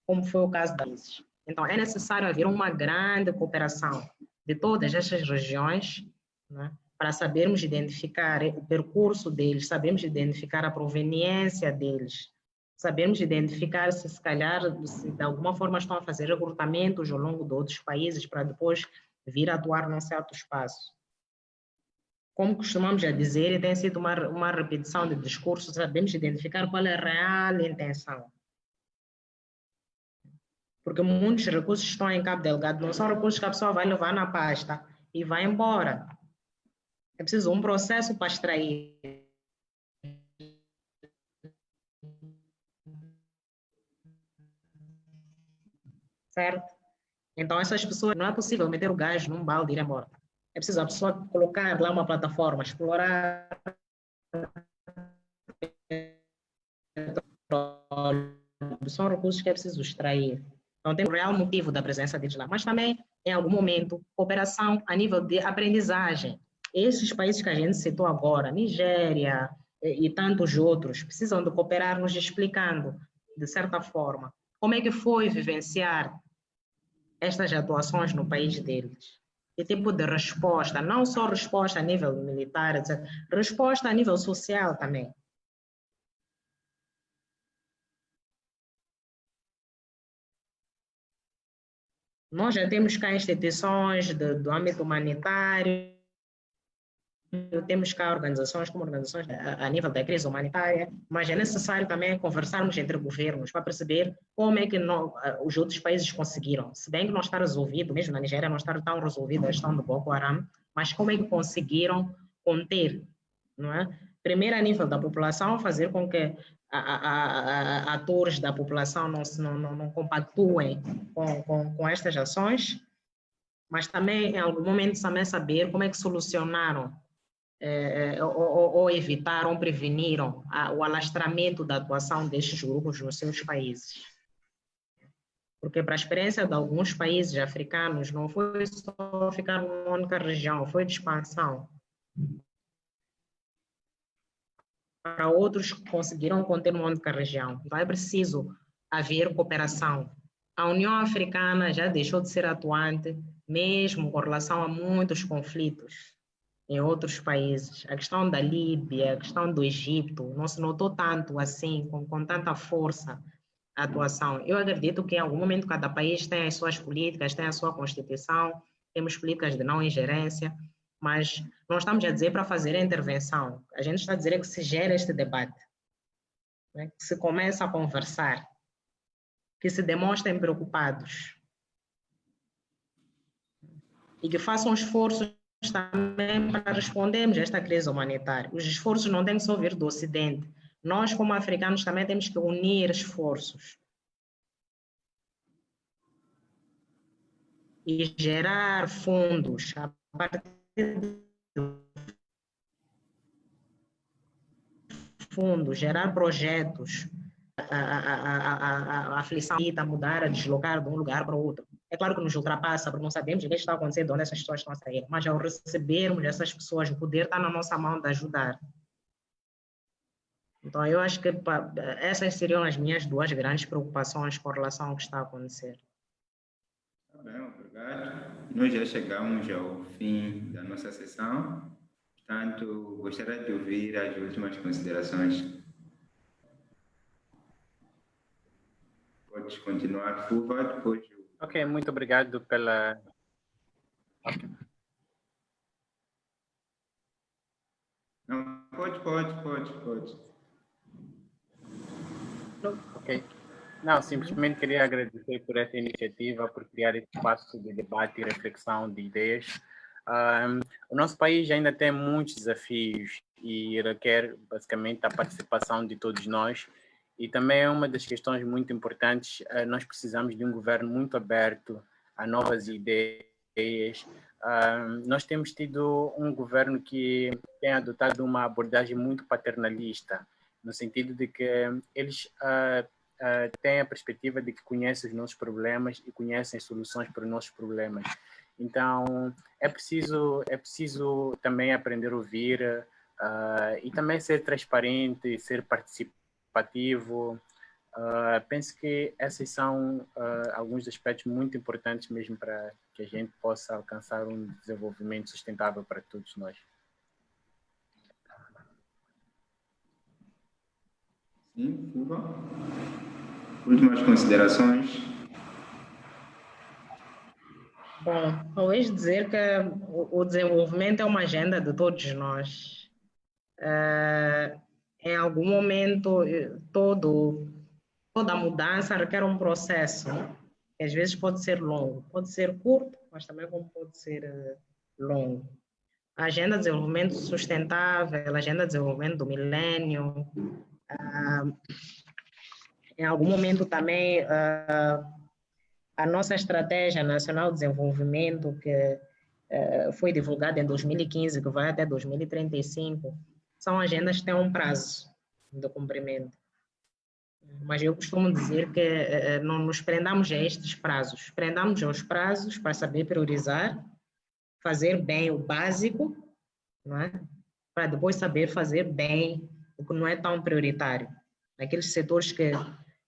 como foi o caso da ISIS. Então, é necessário haver uma grande cooperação de todas estas regiões, né, para sabermos identificar o percurso deles, sabermos identificar a proveniência deles, sabermos identificar se calhar, se de alguma forma estão a fazer recrutamentos ao longo de outros países para depois vir atuar num certo espaço. Como costumamos dizer, e tem sido uma repetição de discurso, sabemos identificar qual é a real intenção. Porque muitos recursos estão em Cabo Delgado, não são recursos que a pessoa vai levar na pasta e vai embora. É preciso um processo para extrair. Certo? Então, essas pessoas, não é possível meter o gás num balde e ir embora. É preciso a pessoa colocar lá uma plataforma, explorar. São recursos que é preciso extrair. Então, tem um real motivo da presença deles lá. Mas também, em algum momento, cooperação a nível de aprendizagem. Esses países que a gente citou agora, Nigéria e tantos outros, precisam de cooperar nos explicando, de certa forma, como é que foi vivenciar estas atuações no país deles. Que tipo de resposta, não só resposta a nível militar, etc., resposta a nível social também. Nós já temos cá instituições do âmbito humanitário, temos cá organizações como organizações a nível da crise humanitária, mas é necessário também conversarmos entre governos para perceber como é que os outros países conseguiram. Se bem que não está resolvido, mesmo na Nigéria não está tão resolvida a questão do Boko Haram, mas como é que conseguiram conter, não é? Primeiro, a nível da população, fazer com que atores da população não compactuem com estas ações, mas também, em algum momento, também saber como é que solucionaram ou evitaram, preveniram o alastramento da atuação destes grupos nos seus países. Porque para a experiência de alguns países africanos, não foi só ficar numa única região, foi de expansão. Para outros que conseguiram conter uma única região. Então é preciso haver cooperação. A União Africana já deixou de ser atuante, mesmo com relação a muitos conflitos em outros países. A questão da Líbia, a questão do Egito, não se notou tanto assim, com tanta força a atuação. Eu acredito que em algum momento cada país tem as suas políticas, tem a sua constituição, temos políticas de não ingerência, mas não estamos a dizer para fazer a intervenção. A gente está a dizer que se gera este debate, né? Que se começa a conversar, que se demonstrem preocupados e que façam esforços também para respondermos a esta crise humanitária. Os esforços não têm que só vir do Ocidente. Nós, como africanos, também temos que unir esforços e gerar fundos a partir do fundo, gerar projetos, a aflição a mudar, a deslocar de um lugar para o outro. É claro que nos ultrapassa, porque não sabemos o que está acontecendo, onde essas pessoas estão a sair, mas ao recebermos essas pessoas, o poder está na nossa mão de ajudar. Então, eu acho que essas seriam as minhas duas grandes preocupações com relação ao que está a acontecer. Tá bem, obrigado. Nós já chegamos ao fim da nossa sessão, portanto, gostaria de ouvir as últimas considerações. Podes continuar, Fuva, depois... Ok, muito obrigado pela... Não, pode. Ok. Não, simplesmente queria agradecer por essa iniciativa, por criar esse espaço de debate e reflexão de ideias. O nosso país ainda tem muitos desafios e requer, basicamente, a participação de todos nós. E também é uma das questões muito importantes, nós precisamos de um governo muito aberto a novas ideias. Nós temos tido um governo que tem adotado uma abordagem muito paternalista, no sentido de que eles têm a perspectiva de que conhecem os nossos problemas e conhecem soluções para os nossos problemas. Então, é preciso também aprender a ouvir e também ser transparente, ser participativo, Penso que esses são alguns aspectos muito importantes mesmo para que a gente possa alcançar um desenvolvimento sustentável para todos nós. Sim, Silva. Últimas considerações. Bom, talvez dizer que o desenvolvimento é uma agenda de todos nós. Em algum momento, toda mudança requer um processo, que às vezes pode ser longo, pode ser curto, mas também como pode ser longo. A Agenda de Desenvolvimento Sustentável, a Agenda de Desenvolvimento do Milênio, em algum momento também a nossa Estratégia Nacional de Desenvolvimento, que foi divulgada em 2015, que vai até 2035, são agendas que têm um prazo de cumprimento. Mas eu costumo dizer que não nos prendamos a estes prazos, prendamos aos prazos para saber priorizar, fazer bem o básico, não é? Para depois saber fazer bem o que não é tão prioritário. Aqueles setores que,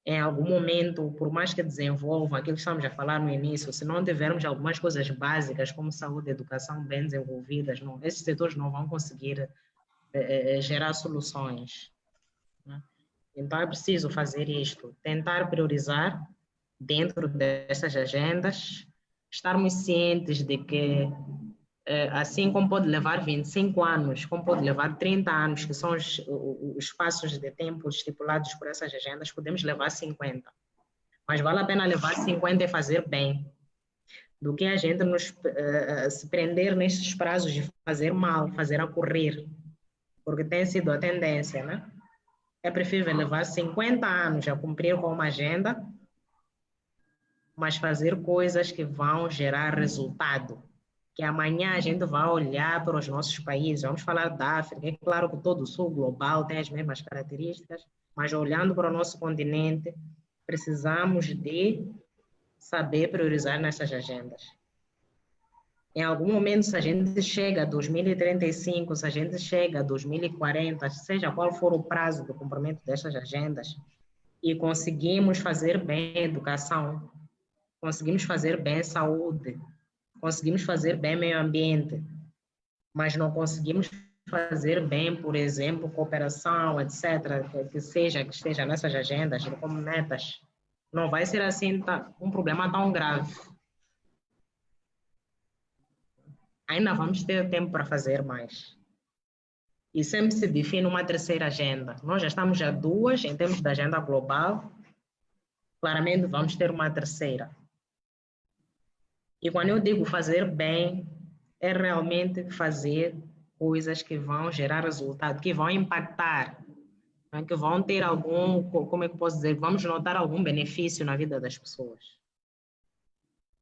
em algum momento, por mais que desenvolvam, aquilo que estamos a falar no início, se não tivermos algumas coisas básicas, como saúde e educação bem desenvolvidas, não, esses setores não vão conseguir gerar soluções. Né? Então, é preciso fazer isto, tentar priorizar dentro dessas agendas, estarmos cientes de que, assim como pode levar 25 anos, como pode levar 30 anos, que são os espaços de tempo estipulados por essas agendas, podemos levar 50. Mas vale a pena levar 50 e fazer bem, do que a gente se prender nesses prazos de fazer mal, fazer a correr, porque tem sido a tendência, né? É preferível levar 50 anos a cumprir com uma agenda, mas fazer coisas que vão gerar resultado. Que amanhã a gente vai olhar para os nossos países, vamos falar da África, é claro que todo o sul global tem as mesmas características, mas olhando para o nosso continente, precisamos de saber priorizar nessas agendas. Em algum momento, se a gente chega a 2035, se a gente chega a 2040, seja qual for o prazo do cumprimento destas agendas, e conseguimos fazer bem a educação, conseguimos fazer bem a saúde, conseguimos fazer bem o meio ambiente, mas não conseguimos fazer bem, por exemplo, cooperação, etc., que esteja nessas agendas como metas, não vai ser assim um problema tão grave. Ainda vamos ter tempo para fazer mais. E sempre se define uma terceira agenda. Nós já estamos a 2 em termos da agenda global, claramente vamos ter uma terceira. E quando eu digo fazer bem, é realmente fazer coisas que vão gerar resultado, que vão impactar, que vão ter algum, como é que eu posso dizer, vamos notar algum benefício na vida das pessoas.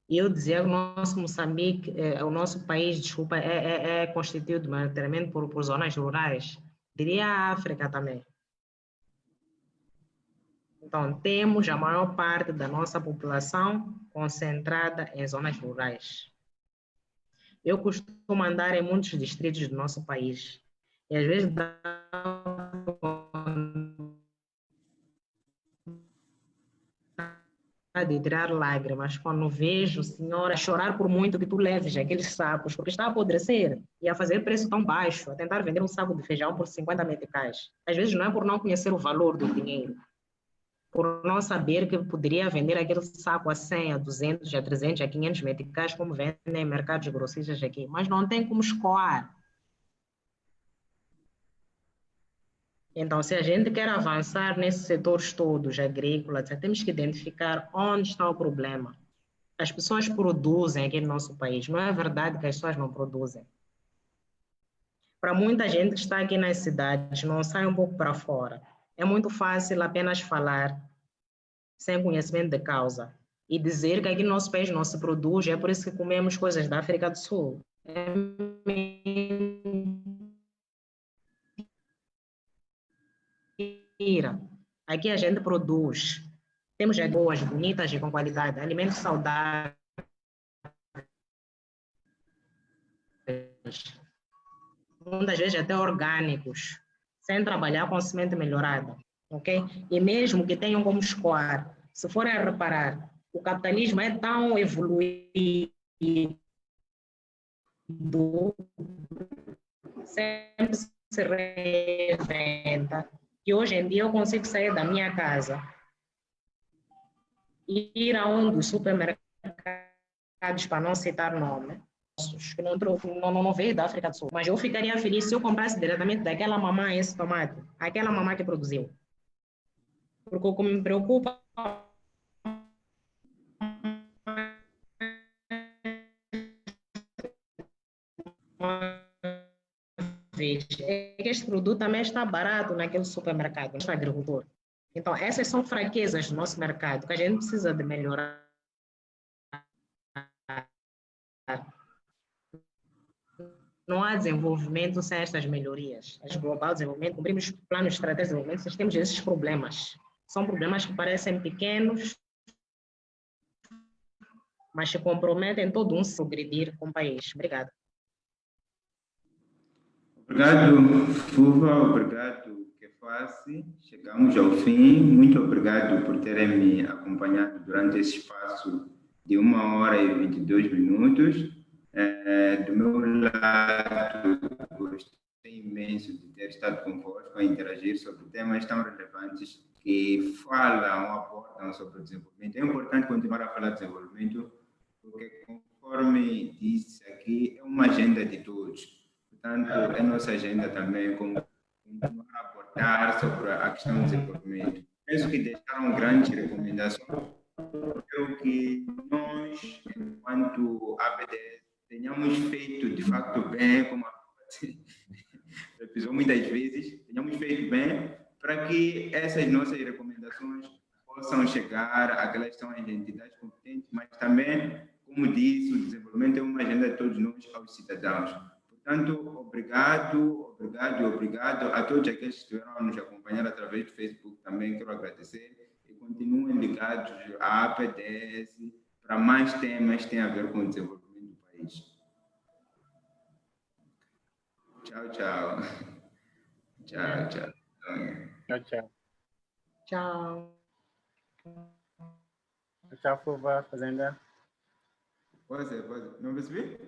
E eu dizia que o nosso Moçambique, o nosso país, desculpa, é constituído maioritariamente por zonas rurais. Diria a África também. Então, temos a maior parte da nossa população concentrada em zonas rurais. Eu costumo andar em muitos distritos do nosso país. E às vezes dá de tirar lágrimas quando vejo senhora chorar por muito que tu leves aqueles sacos, porque está a apodrecer e a fazer preço tão baixo, a tentar vender um saco de feijão por 50 meticais. Às vezes não é por não conhecer o valor do dinheiro, por não saber que poderia vender aquele saco a 100, a 200, a 300, a 500 meticais, como vendem em mercados grossistas aqui, mas não tem como escoar. Então, se a gente quer avançar nesses setores todos, agrícolas, temos que identificar onde está o problema. As pessoas produzem aqui no nosso país. Não é verdade que as pessoas não produzem. Para muita gente que está aqui nas cidades, não sai um pouco para fora. É muito fácil apenas falar, sem conhecimento de causa, e dizer que aqui no nosso país não se produz, é por isso que comemos coisas da África do Sul. Aqui a gente produz. Temos boas, bonitas e com qualidade, alimentos saudáveis, muitas vezes até orgânicos, sem trabalhar com semente melhorada. ok? E mesmo que tenham como escoar, se forem a reparar, o capitalismo é tão evoluído, sempre se reinventa, que hoje em dia eu consigo sair da minha casa e ir a um dos supermercados, para não citar nome, que não veio da África do Sul, mas eu ficaria feliz se eu comprasse diretamente daquela mamã esse tomate, aquela mamã que produziu. Porque o que me preocupa é que este produto também está barato naquele supermercado, no agricultor. Então, essas são fraquezas do nosso mercado que a gente precisa de melhorar. Não há desenvolvimento sem estas melhorias. As global desenvolvimento, cumprimos planos estratégicos de desenvolvimento, nós temos esses problemas. São problemas que parecem pequenos, mas se comprometem todo um progredir com o país. Obrigada. Obrigado, Fuva, obrigado, Kefasi. Chegamos ao fim. Muito obrigado por terem me acompanhado durante esse espaço de 1h22. Do meu lado, gostei imenso de ter estado convosco a interagir sobre temas tão relevantes que falam, aportam sobre o desenvolvimento. É importante continuar a falar de desenvolvimento, porque, conforme disse aqui, é uma agenda de todos. Portanto, é nossa agenda também como continuar a abordar sobre a questão do desenvolvimento. Penso que deixaram grandes recomendações. Eu que nós, enquanto APDS, tenhamos feito de facto bem, como a revisou muitas vezes, tenhamos feito bem para que essas nossas recomendações possam chegar àquelas que são as entidades competentes, mas também, como disse, o desenvolvimento é uma agenda de todos nós, aos cidadãos. Portanto, obrigado a todos aqueles que estiveram a nos acompanhar através do Facebook. Também quero agradecer e continuem ligados à APDS para mais temas que têm a ver com o desenvolvimento do país. Tchau, tchau. Tchau, tchau. Tchau, tchau. Tchau. Tchau, Fuva, Fazenda. Pode ser. Não percebi?